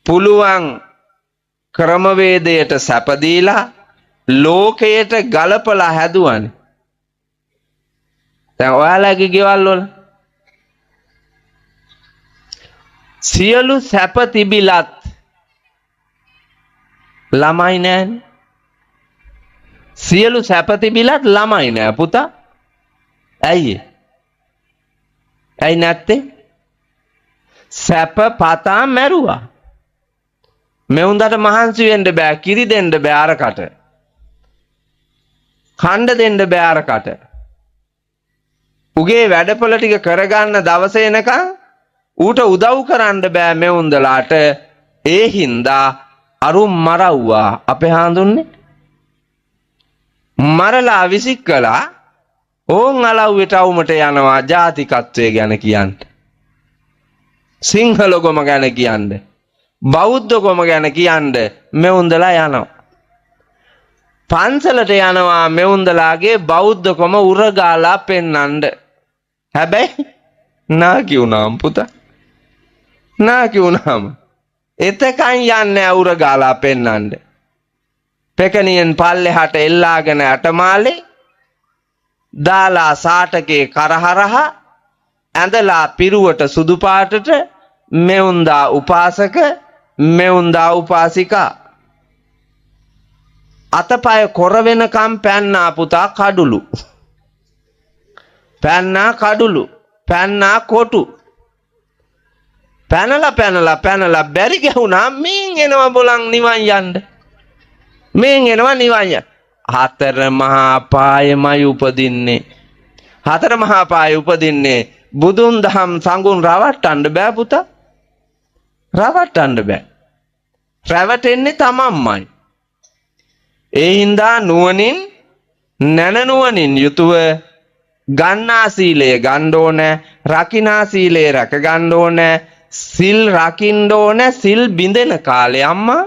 පුළුවන් ක්‍රමවේදයට සැපදීලා ලෝකයට ගලපලා හැදුවනේ. දැන් ඔයාලගේ ගෙවල් වල සියලු සැප තිබිලත් ළමයි නෑනේ. සියලු සැප තිබිලත් ළමයි නෑ පුතා. ඇයි? ඇයි නැත්තේ? සැප පතා මැරුවා. මෙවුන්දට මහන්සි වෙන්න බෑ, කිරි දෙන්න බෑ අරකට. කණ්ඩ දෙන්න බෑ අරකට. උගේ වැඩපොළ ටික කරගන්න දවස එනකන් ඌට උදව් කරන්න බෑ මෙවුන්දලාට. ඒ හින්දා අරුම් මරව්වා අපේ හාඳුන්නේ. මරලා විසික් කළා. ඕන් අලව්වට අවුමට යනවා ජාතිකත්වය ගැන කියන්න. සිංහල ගොම ගැන කියන්න. බෞද්ධ ගොම ගැන කියන්න මෙවුන්දලා යනවා. පන්සලට යනවා මෙවුන්දලාගේ බෞද්ධකම උරගාලා පෙන්නන්න. හැබැයි නාකි වුණාම පුතා. නාකි වුණාම එතකන් යන්නේ උරගාලා පෙන්නන්න. පෙකණියෙන් පල්ලෙහාට එල්ලාගෙන අටමාලේ දාලා සාටකේ කරහරහා ඇඳලා පිරුවට සුදු පාටට මෙවුන්දා උපාසක මෙවුන්දා උපාසිකා. අතපය කොර වෙනකම් පැන්නා පුතා කඩුළු. පැන්නා කඩුළු. පැන්නා කොටු. පැනලා බැරි ගැහුණා මේන් එනවා බොලන් නිවන් යන්න. මේන් එනවා නිවන් යන්න. හතර මහා පායමයි උපදින්නේ. හතර මහා පාය උපදින්නේ බුදුන් දහම් සංගුණ රවට්ටන්න බෑ පුතා. රවට්ටන්න බෑ. රැවටෙන්නේ තමන්මයි. ඒ හින්දා නුවණින් නැනනුවණින් යුතුව ගන්නා සීලය ගන්න ඕන, රකින්නා සීලය රැක ගන්න ඕන, සිල් රකින්න ඕන. සිල් බිඳෙන කාලේ අම්මා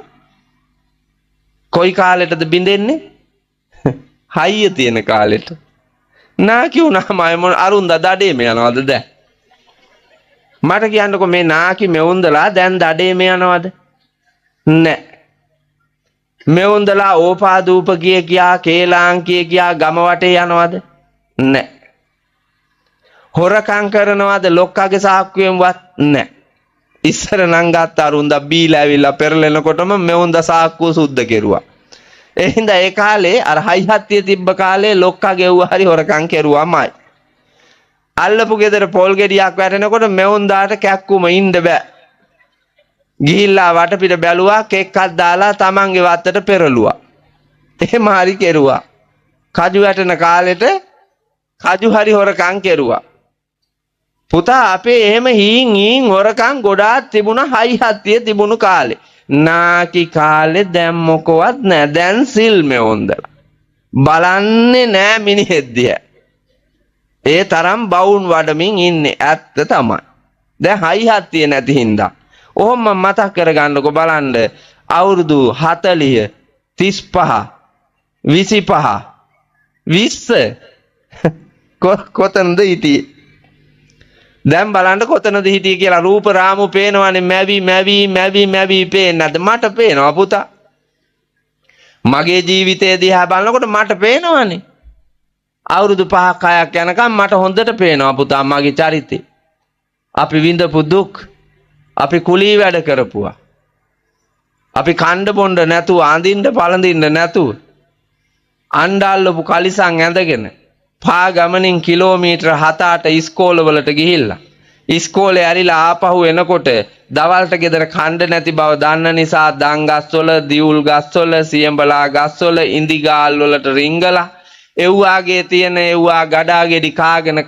කොයි කාලෙටද බිඳෙන්නේ? හයිය තියෙන කාලෙට. නාකි වුණාම අරුන්දා දඩේම යනවද දැන්? මට කියන්නකෝ මේ නාකි මෙවුන්දලා දැන් දඩේම යනවද? නෑ. මෙවුන්දලා ඕපාදූප කියා කේලාංකිය කියා ගම වටේ යනවද? නෑ. හොරකම් කරනවද ලොක්කගේ සාක්කුවෙන්වත්? නෑ. ඉස්සර නම් ගත්ත අරුන්දා බීලා ඇවිල්ලා පෙරලෙනකොටම මෙවුන්දා සාක්කුව සුද්ධ කෙරුවා. ඒ හින්දා ඒ කාලේ අර හයි හත්තිය තිබ්බ කාලේ ලොක්කා ගෙව්වා හරි හොරකම් කෙරුවාමයි. අල්ලපු ගෙදර පොල් ගෙඩියක් වැටෙනකොට මෙවුන්දාට කැක්කුම ඉන්න බෑ. ගිහිල්ලා වටපිට බැලුවා, කෙක්කක් දාලා තමන්ගේ වත්තට පෙරළුවා. එහෙම හරි කෙරුවා. කජු වැටෙන කාලෙට කජු හරි හොරකම් කෙරුවා. පුතා අපේ එහෙම හීන් හොරකම් ගොඩාක් තිබුණා හයි හත්තිය තිබුණු කාලේ. නාකි කාලේ දැන් මොකවත් නෑ. දැන් සිල් මෙවොන්දලා. බලන්නේ නෑ මිනිහෙක් දිහා. ඒ තරම් බවුන් වඩමින් ඉන්නේ. ඇත්ත තමයි. දැන් හයිහත් තියෙ නැති හින්දා. ඔහොම මතක් කරගන්නකො බලන්න. අවුරුදු 40 35 25 20 කොතනද හිටියේ? දැන් බලන්න කොතනද හිටියේ කියලා රූප රාමු පේනවනේ. මැවි පේන්නේ නැද්ද? මට පේනවා පුතා. මගේ ජීවිතය දිහා බලනකොට මට පේනවනේ. අවුරුදු 5ක් 6ක් යනකම් මට හොඳට පේනවා පුතා මගේ චරිතය. අපි විඳපු දුක්, අපි කුලී වැඩ කරපුවා. අපි කණ්ඩ බොණ්ඩ නැතුව, අඳින්න පළඳින්න නැතුව, අණ්ඩාල්ලපු කලිසම් ඇඳගෙන පා ගමනින් කිලෝමීටර 7-8 ඉස්කෝලවලට ගිහිල්ලා ඉස්කෝලේ ඇරිලා ආපහු එනකොට දවල්ට ගෙදර කණ්ඩ නැති බව දන්න නිසා දන් ගස්වල, දියුල් ගස්වල, සියඹලා ගස්වල ඉඳි ගාල් වලට රිංගලා එව්වාගේ තියෙන එව්වා ගඩාගෙඩි කාගෙන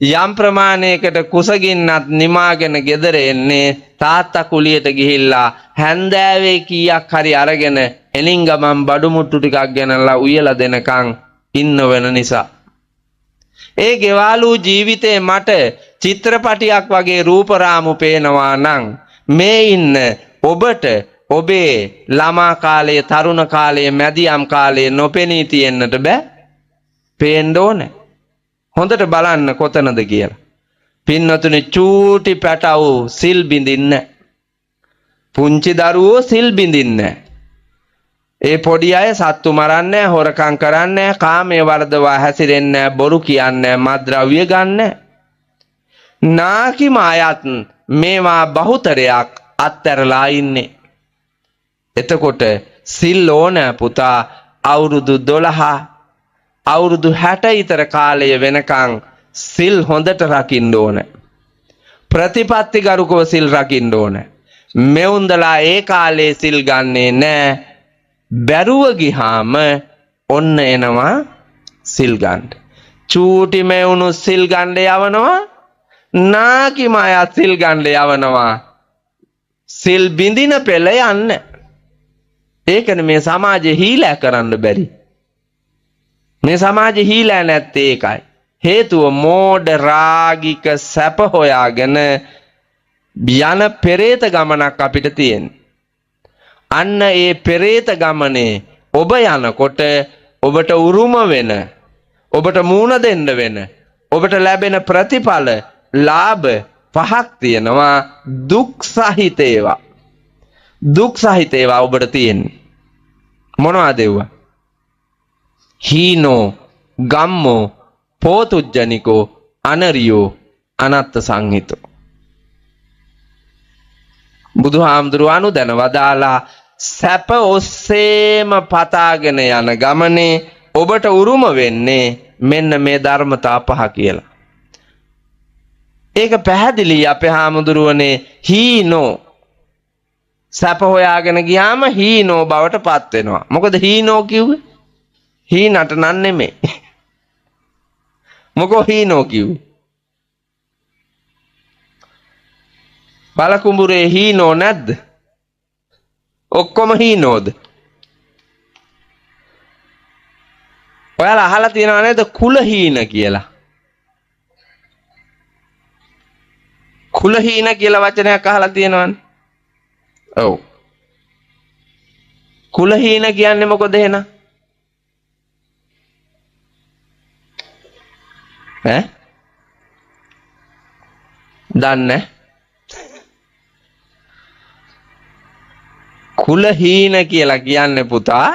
යම් ප්‍රමාණයකට කුසගින්නත් නිමාගෙන ගෙදර එන්නේ. තාත්තා කුලියට ගිහිල්ලා හැන්දෑවේ කීයක් හරි අරගෙන එලින් ගමන් බඩු මුට්ටු ටිකක් ගෙනල්ලා උයලා දෙනකන් ඉන්න වෙන නිසා. ඒ ගෙවාලු ජීවිතේ මට චිත්‍රපටියක් වගේ රූපරාමු පේනවා නම් මේ ඉන්න ඔබට ඔබේ ළමා කාලයේ, තරුණ කාලයේ, මැදියම් කාලයේ නොපෙනී තියෙන්නට බෑ. පේන්න ඕනේ. හොඳට බලන්න කොතනද කියලා. පින්නතුනේ චූටි පැටවු සිල් බිඳින්නේ. පුංචි දරුවෝ සිල් බිඳින්නේ. ඒ පොඩි අය සත්තු මරන්නේ, හොරකම් කරන්නේ, කාමයේ වර්ධවා හැසිරෙන්නේ, බොරු කියන්නේ, මත්ද්‍රව්‍ය ගන්න. නාකි මායත් මේවා බහුතරයක් අත්හැරලා ඉන්නේ. එතකොට සිල් ඕන පුතා. අවුරුදු 12 අවුරුදු 60 ඊතර කාලය වෙනකන් සිල් හොඳට රකින්න ඕන. ප්‍රතිපත්ති ගරුකව සිල් රකින්න ඕන. මෙවුන්දලා ඒ කාලේ සිල් ගන්නේ නෑ. බැරුව ගියාම ඔන්න එනවා සිල් ගන්න. චූටි මෙවුණු සිල් ගන්න යවනවා. නාකි මායා සිල් ගන්න යවනවා. සිල් බිඳින පෙළ යන්න. ඒකනේ මේ සමාජේ හීලෑ කරන්න බැරි. මේ සමාජේ හීලෑ නැත්තේ ඒකයි. හේතුව මෝඩ රාගික සැප හොයාගෙන යන පෙරේත ගමනක් අපිට තියෙන්නේ. අන්න ඒ පෙරේත ගමනේ ඔබ යනකොට ඔබට උරුම වෙන, ඔබට මූණ දෙන්න වෙන, ඔබට ලැබෙන ප්‍රතිඵල, ලාභ පහක් තියෙනවා. දුක් සහිත ඒවා. දුක් සහිත ඒවා ඔබට තියෙන්නේ. මොනවද ඒවා? හීනෝ, ගම්මෝ, පෝතුජ්ජනිකෝ, අනරියෝ, අනත්ත සංහිතෝ. බුදුහාමුදුරුවෝ අනුදැන වදාලා සැප ඔස්සේම පතාගෙන යන ගමනේ ඔබට උරුම වෙන්නේ මෙන්න මේ ධර්මතා පහ කියලා. ඒක පැහැදිලි අපේ හාමුදුරුවනේ. හීනෝ සැප හොයාගෙන ගියාම හීනෝ බවට පත් වෙනවා. මොකද හීනෝ කිව්වේ? හීනට නන් නෙමෙයි. මොකෝ හීනෝ කිව්වේ? බලකුඹුරේ හීනෝ නැද්ද? ඔක්කොම හීනෝද? ඔයාලා අහලා තියෙනව නේද කුල හීන කියලා? කුල හීන කියලා වචනයක් අහලා තියෙනවනේ. ඔව්. කුල හීන කියන්නේ මොකද එහෙනම්? දන්නේ? කුල හීන කියලා කියන්නේ පුතා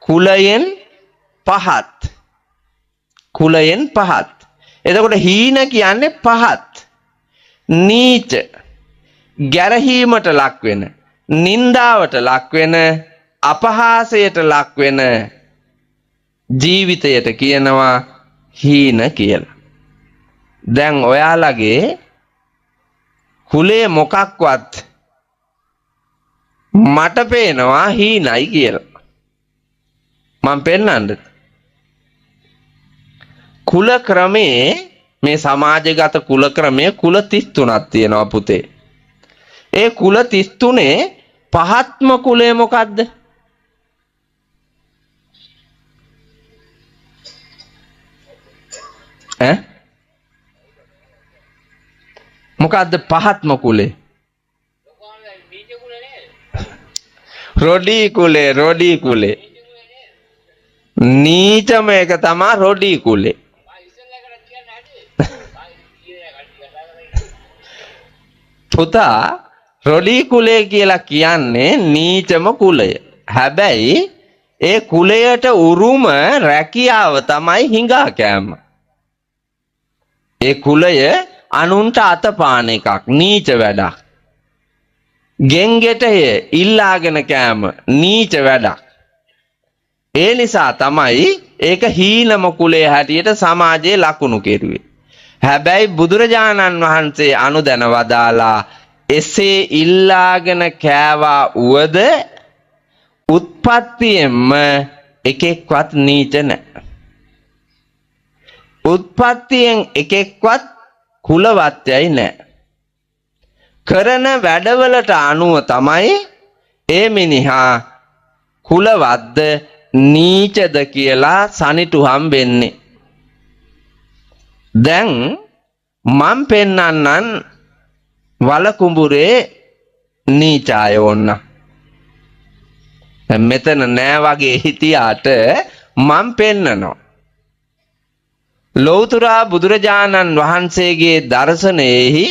කුලයෙන් පහත්. කුලයෙන් පහත්. එතකොට හීන කියන්නේ පහත්, නීච, ගැරහීමට ලක් වෙන, නින්දාවට ලක් වෙන, අපහාසයට ලක් වෙන ජීවිතයට කියනවා හීන කියලා. දැන් ඔයාලගේ කුලේ මොකක්වත් මට පේනවා හීනයි කියලා. මම පෙන්නන්නද? කුල ක්‍රමේ මේ සමාජගත කුල ක්‍රමයේ කුල 33ක් තියෙනවා පුතේ. ඒ කුල 33 පහත්ම කුලය මොකද්ද? මොකද්ද පහත්ම කුලේ? රොඩි කුලේ. නීචම එක තමයි රොඩි කුලේ. පුතා රොඩි කුලේ කියලා කියන්නේ නීචම කුලය. හැබැයි ඒ කුලයට උරුම රැකියාව තමයි හිඟා කෑම. ඒ කුලය අනුන්ට අතපාන එකක් නීච වැඩක්. ගෙන්ගෙටය ඉල්ලාගෙන කෑම නීච වැඩක්. ඒ නිසා තමයි ඒක හීනම කුලයේ හැටියට සමාජයේ ලකුණු කෙරුවේ. හැබැයි බුදුරජාණන් වහන්සේ අනුදැන වදාලා එසේ ඉල්ලාගෙන කෑවා උවද උත්පත්තියෙන්ම එකෙක්වත් නීච නැහැ. උත්පත්තියෙන් එකෙක්වත් කුලවත්යයි නැහැ. කරන වැඩවලට අනුව තමයි ඒ මිනිහා කුලවත්ද නීචද කියලා සනිටුහම් වෙන්නේ. දැන් මම පෙන්නන්නම් වලකුඹුරේ නීචාය ඕන්න. මෙතන නෑ වගේ හිටියාට මම පෙන්නනවා. ලෞතුරා බුදුරජාණන් වහන්සේගේ දර්ශනයේහි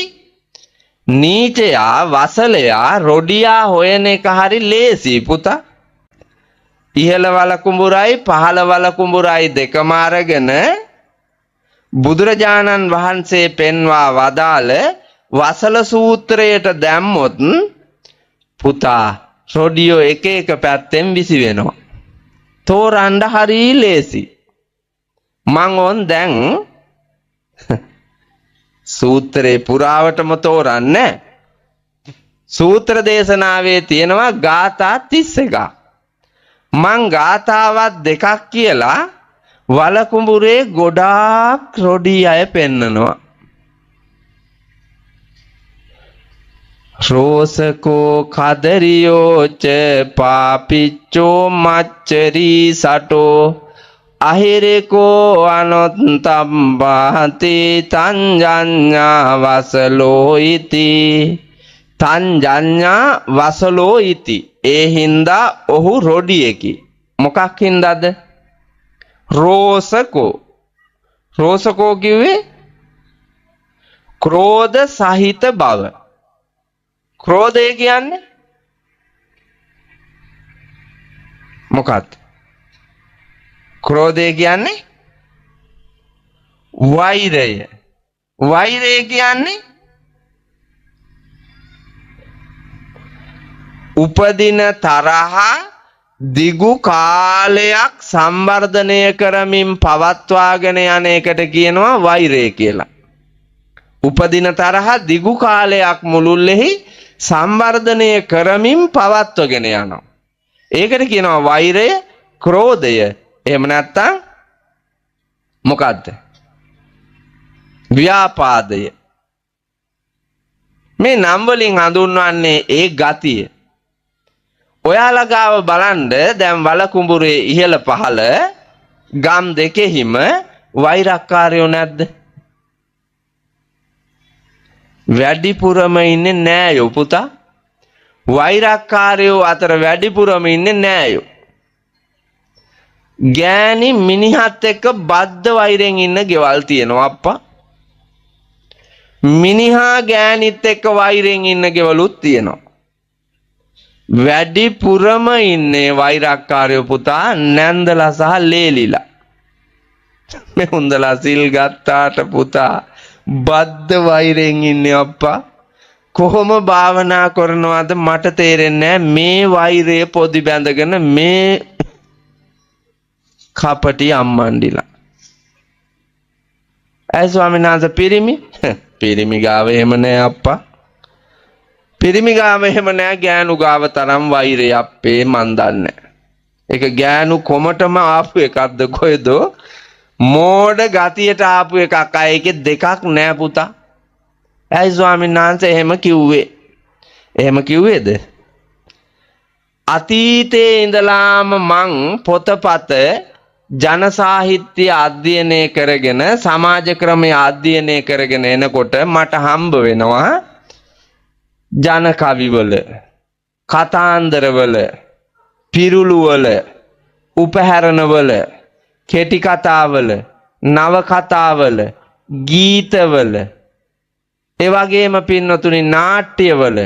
නීචයා වසලයා රොඩියා හොයන එක හරි ලේසි පුතා. ඉහළ වලකුඹුරයි පහළ වලකුඹුරයි දෙකම අරගෙන බුදුරජාණන් වහන්සේ පෙන්වා වදාළ වසල සූත්‍රයට දැම්මොත් පුතා රොඩියෝ එක එක පැත්තෙන් විසි වෙනවා. තෝරන්න හරි ලේසි. මං ඕන් දැන් සූත්‍රේ පුරාවටම තෝරන්නේ. සූත්‍ර දේශනාවේ තියෙනවා ගාථා 31ක්. මං ගාථාවත් දෙකක් කියලා වලකුඹුරේ ගොඩාක් රොඩි අය පෙන්නනවා. රෝසකෝ කදරියෝච පාපිච්චෝ මච්චරී සටෝ අහිරෙකෝ අනොත්තම්බාති තංජඤ්ඤා වසලෝ ඉති. තංජඤ්ඤා වසලෝ ඉති. ඒ හින්දා ඔහු රොඩියෙකි. මොකක් හින්දාද? රෝසකෝ. රෝසකෝ කිව්වේ ක්‍රෝධ සහිත බව. ක්‍රෝධය කියන්නේ මොකක්ද? ක්‍රෝධය කියන්නේ වෛරය. වෛරය කියන්නේ උපදින තරහ දිගු කාලයක් සංවර්ධනය කරමින් පවත්වාගෙන යන එකට කියනවා වෛරය කියලා. උපදින තරහ දිගු කාලයක් මුළුල්ලෙහි සංවර්ධනය කරමින් පවත්වගෙන යනවා. ඒකට කියනවා වෛරය, ක්‍රෝධය. එහෙම නැත්නම් මොකද්ද? ව්‍යාපාදය. මේ නම් වලින් හඳුන්වන්නේ ඒ ගතිය. ඔයාලා ගාව බලන්න දැන් වලකුඹුරේ ඉහළ පහළ ගම් දෙකෙහිම වෛරක්කාරයෝ නැද්ද? වැඩිපුරම ඉන්නේ නෑයෝ පුතා. වෛරක්කාරයෝ අතර වැඩිපුරම ඉන්නේ නෑයෝ. ගෑණි මිනිහත් එක්ක බද්ධ වෛරෙන් ඉන්න ගෙවල් තියෙනවා අප්පා. මිනිහා ගෑණිත් එක්ක වෛරෙන් ඉන්න ගෙවලුත් තියෙනවා. වැඩිපුරම ඉන්නේ වෛරක්කාරයෝ පුතා නැන්දලා සහ ලේලිලා. මේ හොඳලා සිල් ගත්තාට පුතා බද්ධ වෛරෙන් ඉන්නේ අප්පා. කොහොම භාවනා කරනවද මට තේරෙන්නේ නැහැ. මේ වෛරය පොදි බැඳගෙන මේ කපටි අම්මන්ඩිලා. ඇයි ස්වාමීන් වහන්සේ පිරිමි? පිරිමි ගාව එහෙම නෑ අප්පා. පිරිමි ගාව එහෙම නෑ. ගෑනු ගාව තරම් වෛරය අප්පේ මන් දන්නේ. ඒක ගෑනු කොමටම ආපු එකක්ද කොහෙද? මෝඩ ගතියට ආපු එකක්. අය ඒකේ දෙකක් නෑ පුතා. ඇයි ස්වාමීන් වහන්සේ එහෙම කිව්වේ? එහෙම කිව්වේද? අතීතයේ ඉඳලාම මං පොතපත ජන සාහිත්‍ය අධ්‍යයනය කරගෙන සමාජ ක්‍රමය අධ්‍යයනය කරගෙන එනකොට මට හම්බ වෙනවා ජන කවිවල, කතාන්දරවල, පිරුළුවල, උපහැරණවල, කෙටි කතාවල, නවකතාවල, ගීතවල, ඒ වගේම පින්නතුනි නාට්‍යවල,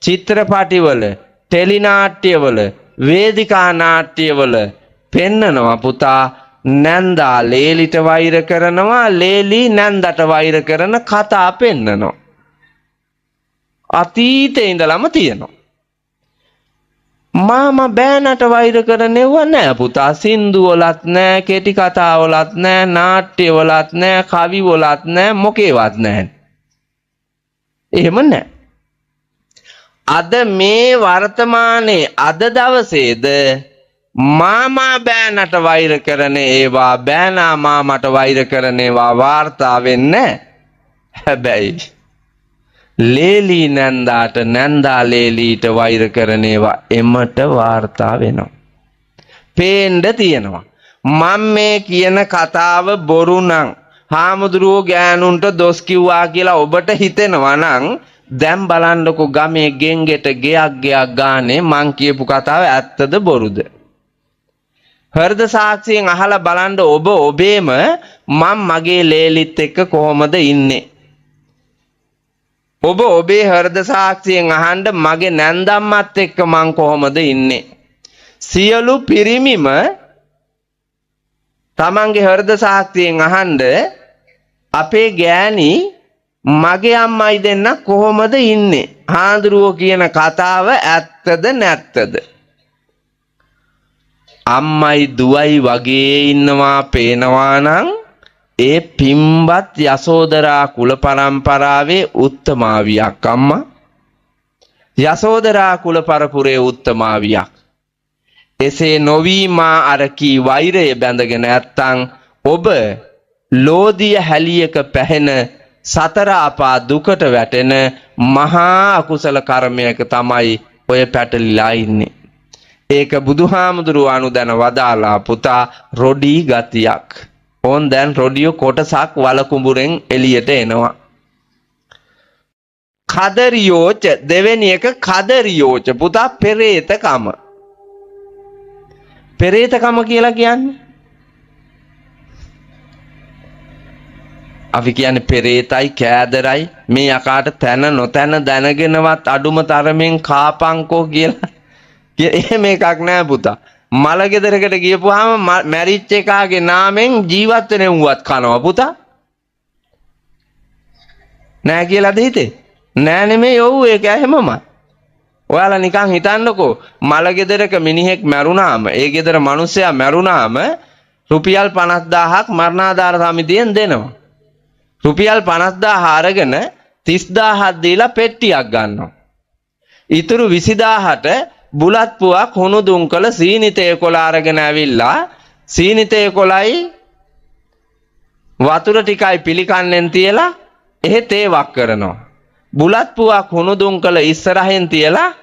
චිත්‍රපටිවල, ටෙලි නාට්‍යවල, වේදිකා නාට්‍යවල පෙන්නනවා පුතා නැන්දා ලේලිට වෛර කරනවා, ලේලි නැන්දට වෛර කරන කතා පෙන්නනවා. අතීතේ ඉඳලම තියෙනවා. මාමා බෑනට වෛර කරන්නේව නෑ පුතා. සින්දු වලත් නෑ, කෙටි කතා වලත් නෑ, නාට්‍ය වලත් නෑ, කවි වලත් නෑ, මොකේවත් නෑ. එහෙම නෑ. අද මේ වර්තමානයේ අද දවසේද මාමා බෑනට වෛර කරන ඒවා, බෑනා මාමට වෛර කරන ඒවා වාර්තා වෙන්නේ නෑ. හැබැයි ලේලි නැන්දාට, නැන්දා ලේලිට වෛර කරන ඒවා එමට වාර්තා වෙනවා. පේන්න තියෙනවා. මම මේ කියන කතාව බොරු නම් හාමුදුරුවෝ ගෑනුන්ට දොස් කිව්වා කියලා ඔබට හිතෙනවා නම් දැන් බලන්නකො ගමේ ගෙන්ගෙට ගෙයක් ගානේ මං කියපු කතාව ඇත්තද බොරුද? හෘද සාක්ෂියෙන් අහලා බලන්න ඔබ ඔබේම මම මගේ ලේලිත් එක්ක කොහොමද ඉන්නේ? ඔබ ඔබේ හෘද සාක්ෂියෙන් අහන්න මගේ නැන්දම්මත් එක්ක මං කොහොමද ඉන්නේ? සියලු පිරිමිම තමන්ගේ හෘද සාක්ෂියෙන් අහන්න අපේ ගෑණි මගේ අම්මයි දෙන්න කොහොමද ඉන්නේ? හාඳුරුවෝ කියන කතාව ඇත්තද නැත්තද? අම්මයි දුවයි වගේ ඉන්නවා පේනවා නම් ඒ පිම්බත් යසෝදරා කුල පරම්පරාවේ උත්තමාවියක් අම්මා. යසෝදරා කුල පරපුරේ උත්තමාවියක්. එසේ නොවී මා අර කී වෛරය බැඳගෙන නැත්තම් ඔබ ලෝදිය හැලියක පැහෙන සතර අපා දුකට වැටෙන මහා අකුසල කර්මයක තමයි ඔය පැටලිලා ඉන්නේ. ඒක බුදුහාමුදුරුවෝ අනුදැන වදාලා පුතා රොඩි ගතියක්. ඕන් දැන් රොඩියෝ කොටසක් වලකුඹුරෙන් එළියට එනවා. කදරියෝච දෙවෙනි එක කදරියෝච පුතා පෙරේතකම. පෙරේතකම කියලා කියන්නේ අපි කියන්නේ පෙරේතයි කෑදරයි මේ යකාට තැන නොතැන දැනගෙනවත් අඩුම තරමින් කාපංකෝ කියලා. එහෙම එකක් නෑ පුතා. මල ගෙදරකට ගියපුවාම මැරිච් එකාගේ නාමෙන් ජීවත් වෙන උවත් කනවා පුතා. නෑ කියලාද හිතේ? නෑ නෙමෙයි ඔව් ඒක එහෙමමයි. ඔයාලා නිකන් හිතන්නකෝ මල ගෙදරක මිනිහෙක් මැරුණාම ඒ ගෙදර මිනිස්සයා මැරුණාම රුපියල් 50000ක් මරණාධාර සමිතියෙන් දෙනවා. රුපියල් 50000 අරගෙන 30000ක් දීලා පෙට්ටියක් ගන්නවා. ඊටු 20000ට බුලත් පුවක් හුණු දුම්කල සීනිතේ කොළ අරගෙන ඇවිල්ලා සීනිතේ කොළයි වතුර ටිකයි පිළිකන්නෙන් තියලා එහෙ තේවක් කරනවා. බුලත් පුවක් හුණු දුම්කල ඉස්සරහෙන් තියලා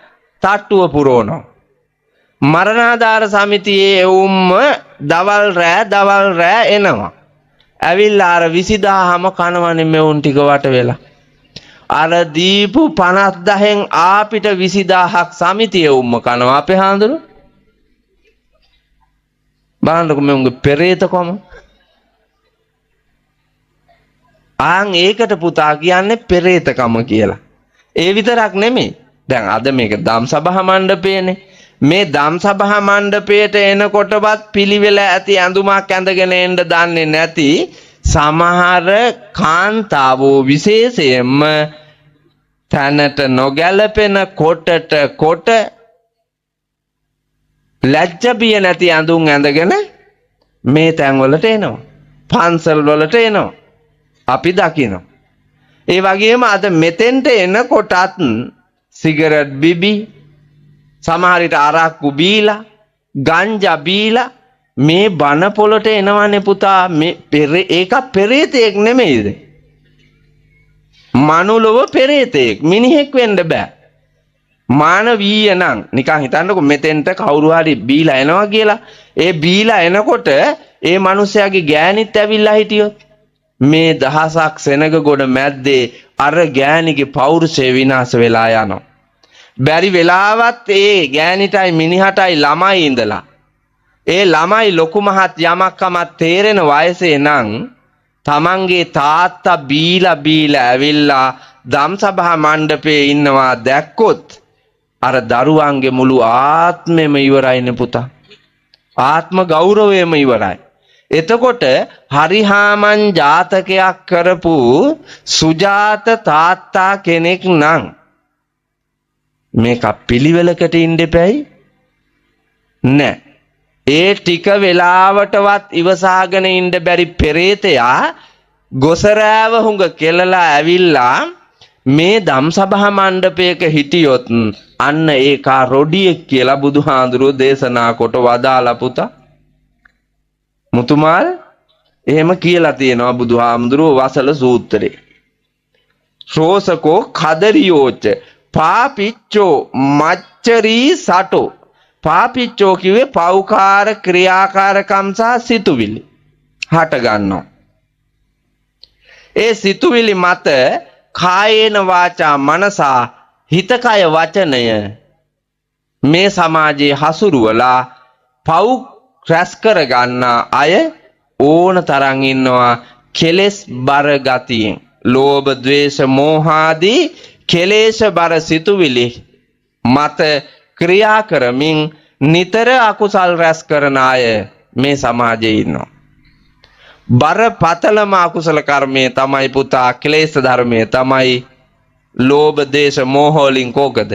තට්ටුව පුරවනවා. මරණාධාර සමිතියේ එවුම්ම දවල් රෑ එනවා. ඇවිල්ලා අර 20000ම කනවනේ මෙවුන් ටික වට වෙලා. අර දීපු 50000න් ආපිට 20000ක් සමිතිය උම්ම කනවා අපේ හාඳුරු. බලන්නකො මෙවුන්ගේ පෙරේතකම. ආන් ඒකට පුතා කියන්නේ පෙරේතකම කියලා. ඒ විතරක් නෙමෙයි. දැන් අද මේක ධම්සභා මණ්ඩපයේනේ. මේ ධම්සභා මණ්ඩපයට එනකොටවත් පිළිවෙල ඇති ඇඳුමක් ඇඳගෙන එන්න දන්නේ නැති සමහර කාන්තාවෝ විශේෂයෙන්ම තැනට නොගැලපෙන කොටට කොට ලැජ්ජ බිය නැති ඇඳුම් ඇඳගෙන මේ තැන් වලට එනවා. පන්සල් වලට එනවා. අපි දකිනවා. ඒ වගේම අද මෙතෙන්ට එනකොටත් සිගරට් බිබි සමහර විට අරක්කු බීලා ගංජා බීලා මේ බන පොලට එනවනේ පුතා. මේ ඒක පෙරේතෙක් නෙමෙයිද? මනුලොව පෙරේතෙක් මිනිහෙක් වෙන්න බෑ. මානවීය නම් නිකන් හිතන්නකො මෙතෙන්ට කවුරු හරි බීලා එනවා කියලා. ඒ බීලා එනකොට ඒ මිනිස්යාගේ ගෑණිත් ඇවිල්ලා හිටියොත් මේ දහසක් සෙනග ගොඩ මැද්දේ අර ගෑණිගේ පෞරුෂය විනාශ වෙලා යනවා. බැරි වෙලාවත් ඒ ගෑණිටයි මිනිහටයි ළමයි ඉඳලා ඒ ළමයි ලොකු මහත් යමක්කමත් තේරෙන වයසේ නම් තමන්ගේ තාත්තා බීලා ඇවිල්ලා ධම්සභා මණ්ඩපේ ඉන්නවා දැක්කොත් අර දරුවන්ගේ මුළු ආත්මෙම ඉවරයිනේ පුතා. ආත්ම ගෞරවයම ඉවරයි. එතකොට හරිහාමන් ජාතකයක් කරපු සුජාත තාත්තා කෙනෙක් නම් මේක පිළිවෙලකට ඉන්න දෙපැයි නෑ. ඒ ටික වෙලාවටවත් ඉවසාගෙන ඉන්න බැරි පෙරේතයා ගොසරෑව හුඟ කෙලලා ඇවිල්ලා මේ ධම්සභා මණ්ඩපයක හිටියොත් අන්න ඒකා රොඩියෙක් කියලා බුදුහාඳුරෝ දේශනා කොට වදාලා පුතා. මුතුමාල් එහෙම කියලා තියෙනවා බුදුහාමුදුරුව වසල සූත්‍රේ. ශෝසකෝ කදරියෝච පාපිච්චෝ මච්චරී සටෝ. පාපිච්චෝ කිව්වේ පෞකාර ක්‍රියාකාරකම් සහ සිතුවිලි හට ගන්නවා. ඒ සිතුවිලි මත කායේන වාචා මනසා හිතකය වචනය මේ සමාජයේ හසුරුවලා පව් රැස් කර ගන්නා අය ඕන තරම් ඉන්නවා කෙලෙස් බර ගතියෙන්. ලෝභ ද්වේෂ මෝහ ආදී කෙලෙස් බර සිතුවිලි මත ක්‍රියා කරමින් නිතර අකුසල් රැස් කරන අය මේ සමාජයේ ඉන්නවා. බරපතලම අකුසල කර්මයේ තමයි පුතා ක්ලේශ ධර්මයේ තමයි ලෝභ දේශ මෝහ වලින් කෝකද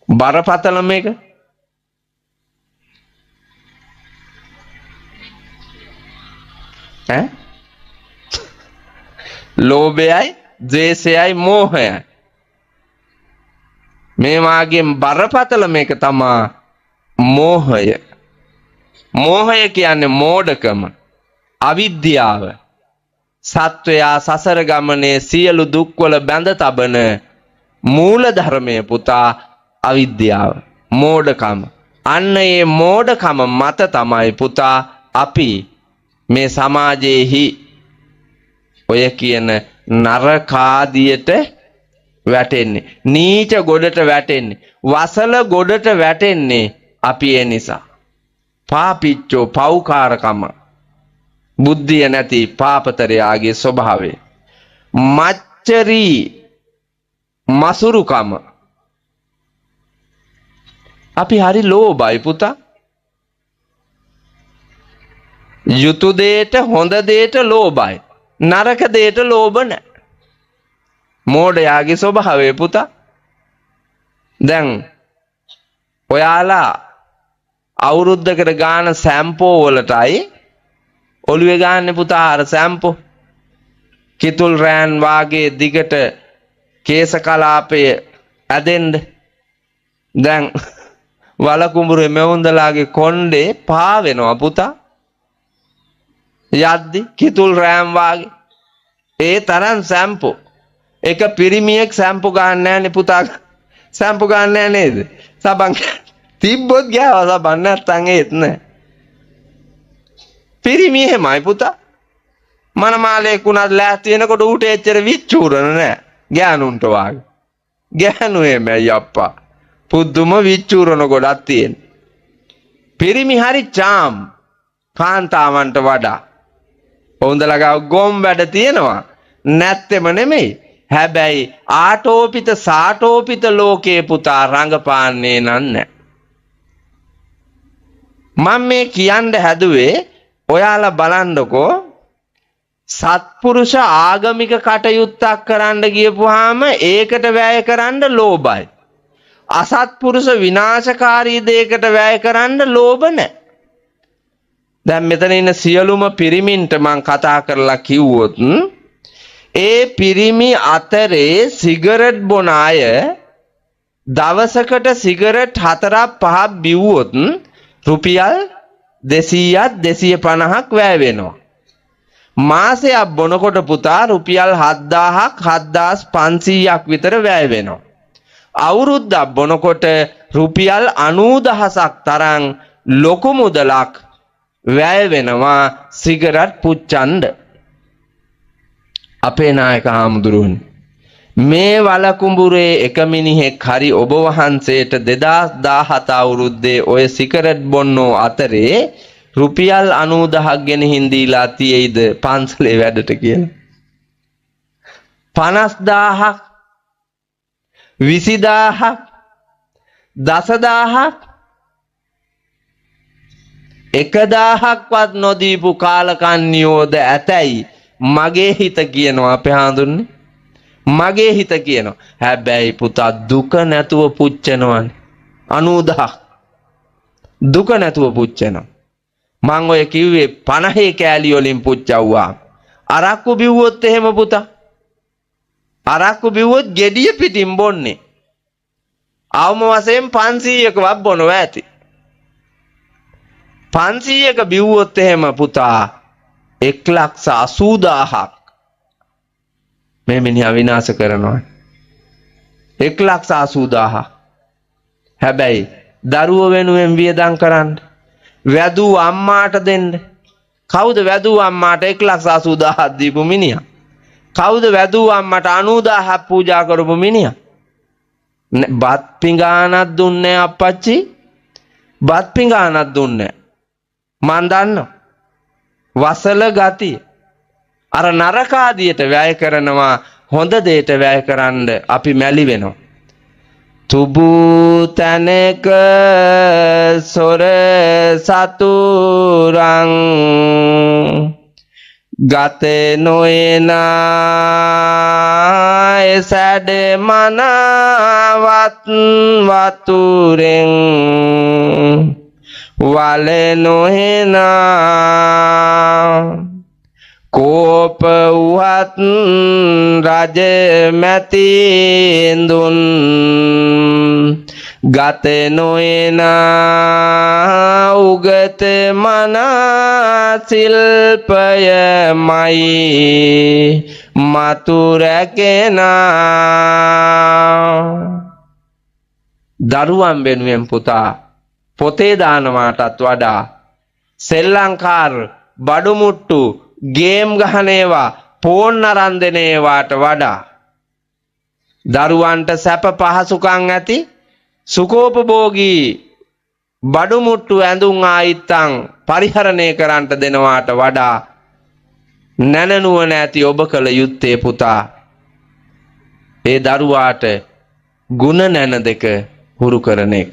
බරපතලම එක. ලෝභයයි ද්වේෂයයි මෝහයයි මේ වාගේ බරපතල මේක තමා මෝහය. මෝහය කියන්නේ මෝඩකම අවිද්‍යාව. සත්වයා සසර ගමනේ සියලු දුක්වල බැඳ තබන මූල ධර්මය පුතා අවිද්‍යාව මෝඩකම. අන්න ඒ මෝඩකම මත තමයි පුතා අපි මේ සමාජයේහි ඔය කියන නරකාදියට වැටෙන්නේ. නීච ගොඩට වැටෙන්නේ. වසල ගොඩට වැටෙන්නේ අපි ඒ නිසා. පාපිච්චෝ පෞකාරකම බුද්ධිය නැති පාපතරයාගේ ස්වභාවය. මච්චරී මසුරුකම අපි හරි ලෝභයි පුතා. යුතු දෙයට හොඳ දෙයට ලෝභයි. නරක දෙයට ලෝභ නැහැ. මෝඩයාගේ ස්වභාවය පුතා. දැන් ඔයාලා අවුරුද්දකට ගාන සැම්පෝ වලටයි ඔළුවේ ගාන්නේ පුතා අර සැම්පෝ. කිතුල් රෑන් වාගේ දිගට කේස කලාපය ඇදෙන්න. දැන් වලකුඹුරේ මෙවුන්දලාගේ කොණ්ඩේ පා වෙනවා පුතා. යද්දි කිතුල් රෑන් වාගේ ඒ තරම් සැම්පෝ. එක පිරිමියෙක් සැම්පෝ ගන්න නැන්නේ පුතා. සැම්පෝ ගන්න නැහැ නේද? සබන් තිබ්බොත් ගෑවා සබන් නැත්තම් ඒත් නෑ. පිරිමි එහෙමයි පුතා. මනමාලේක උනත් ලෑස්ති වෙනකොට ඌට එච්චර විච්චූරන නෑ. ගෑනුන්ට වාගේ. ගෑනු එමෙයි අප්පා. පුදුම විච්චූරන ගොඩක් තියෙන. පිරිමි හරි චාම් කාන්තාවන්ට වඩා. ඔවුන්දලා ගාව ගොම් වැඩ තියෙනවා. නැත්තෙම නෙමෙයි. හැබැයි ආටෝපිත සාටෝපිත ලෝකේ පුතා රංගපාන්නේ නෑ. මම මේ කියන්න හැදුවේ ඔයාලා බලන්නකෝ සත්පුරුෂ ආගමික කටයුත්තක් කරන්න ගියපුවාම ඒකට වැය කරන්න ලෝභයි. අසත්පුරුෂ විනාශකාරී දෙයකට වැය කරන්න ලෝභ නැහැ. දැන් මෙතන ඉන්න සියලුම පිරිමින්ට මං කතා කරලා කිව්වොත් ඒ පිරිමි අතරේ සිගරට් බොන අය දවසකට සිගරට් 4-5ක් බිව්වොත් රුපියල් 200ක් 250ක් වැය වෙනවා. මාසයක් බොනකොට පුතා රුපියල් 7000ක් 7500ක් විතර වැය වෙනවා. අවුරුද්දක් බොනකොට රුපියල් 90000ක් තරම් ලොකු මුදලක් වැය වෙනවා සිගරට් පුච්චන්න. අපේ නායක හාමුදුරුවනේ මේ වලකුඹුරේ එක මිනිහෙක් හරි ඔබ වහන්සේට 2017 අවුරුද්දේ ඔය සිගරට් බොන්නෝ අතරේ රුපියල් 90000ක් ගෙනihin දීලා තියෙයිද පන්සලේ වැඩට කියලා? 50000ක් 20000ක් 10000ක් 1000ක්වත් නොදීපු කාලකන්නියෝද ඇතැයි මගේ හිත කියනවා අපේ හාඳුන්නේ. මගේ හිත කියනවා. හැබැයි පුතා දුක නැතුව පුච්චනවනේ 90000ක්. දුක නැතුව පුච්චනවා. මං ඔය කිව්වේ 50 කෑලි වලින් පුච්චවුවා. අරක්කු බිව්වොත් එහෙම පුතා. අරක්කු බිව්වොත් gediya පිටින් බොන්නේ. අවම වශයෙන් 500කවත් බොනවා ඇති. 500ක බිව්වොත් එහෙම පුතා 1,80,000ක් මේ මිනිහා විනාශ කරනවා. 1,80,000. හැබැයි දරුවෝ වෙනුවෙන් වියදම් කරන්න වැදූ අම්මාට දෙන්න. කවුද වැදූ අම්මාට 1,80,000ක් දීපු මිනිහා? කවුද වැදූ අම්මට 90,000ක් පූජා කරපු මිනිහා? බත් පිඟානක් දුන්නේ අප්පච්චි. බත් පිඟානක් දුන්නේ. මන් දන්නවා. වසල ගතිය. අර නරකාදියට වැය කරනවා හොඳ දෙයට වැය කරන්න අපි මැලි වෙනවා. තුබූ තැනක සොර සතුරං ගත නොයනා එසැඩ මනවත් වතුරෙන් වල නොහෙනා කෝප වුවත් රජ මැතිඳුන් ගත නොයනා උගත මනා සිල්පයමයි මතු රැකෙනා. දරුවන් වෙනුවෙන් පුතා පොතේ දානවාටත් වඩා සෙල්ලංකාර බඩුමුට්ටු ගේම් ගහන ඒවා ෆෝන් අරන් දෙන ඒවාට වඩා දරුවන්ට සැප පහසුකම් ඇති සුඛෝපභෝගී බඩුමුට්ටු ඇඳුම් ආයිත්තම් පරිහරණය කරන්නට දෙනවාට වඩා නැනනුවන ඇති ඔබ කළ යුත්තේ පුතා ඒ දරුවාට ගුණ නැන දෙක හුරු කරන එක.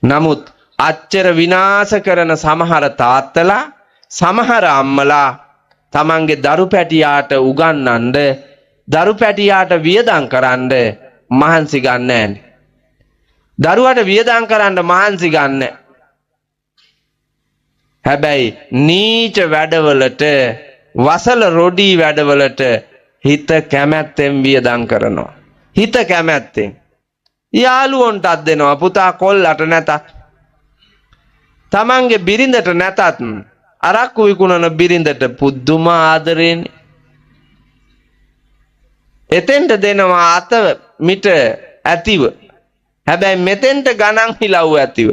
නමුත් අච්චර විනාශ කරන සමහර තාත්තලා සමහර අම්මලා තමන්ගේ දරු පැටියාට උගන්වන්න දරු පැටියාට වියදම් කරන්න මහන්සි ගන්න නැහැ. දරුවට වියදම් කරන්න මහන්සි ගන්න. හැබැයි නීච වැඩවලට වසල රොඩි වැඩවලට හිත කැමැත්තෙන් වියදම් කරනවා. හිත කැමැත්තෙන් යාළුවන්ටත් දෙනවා පුතා කොල්ලට නැතත් තමන්ගේ බිරිඳට නැතත් අරක්කු විකුණන බිරිඳට පුදුම ආදරෙන්නේ. එතෙන්ට දෙනවා අත මිට ඇතිව. හැබැයි මෙතෙන්ට ගණන් හිලව් ඇතිව.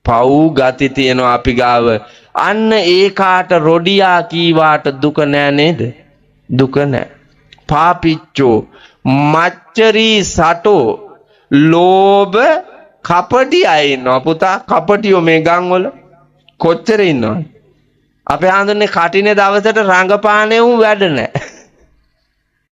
පව් ගති තියෙනවා අපි ගාව. අන්න ඒ කාට රොඩියා කීවාට දුක නෑ නේද? දුක නෑ. පාපිච්චෝ මච්චරී සටෝ ලෝභ කපටි අය ඉන්නවා පුතා. කපටියෝ මේ ගම් වල කොච්චර ඉන්නවද? අපේ හඳුන්නේ කටිනේ දවසට රංගපානේ උන් වැඩ නැහැ.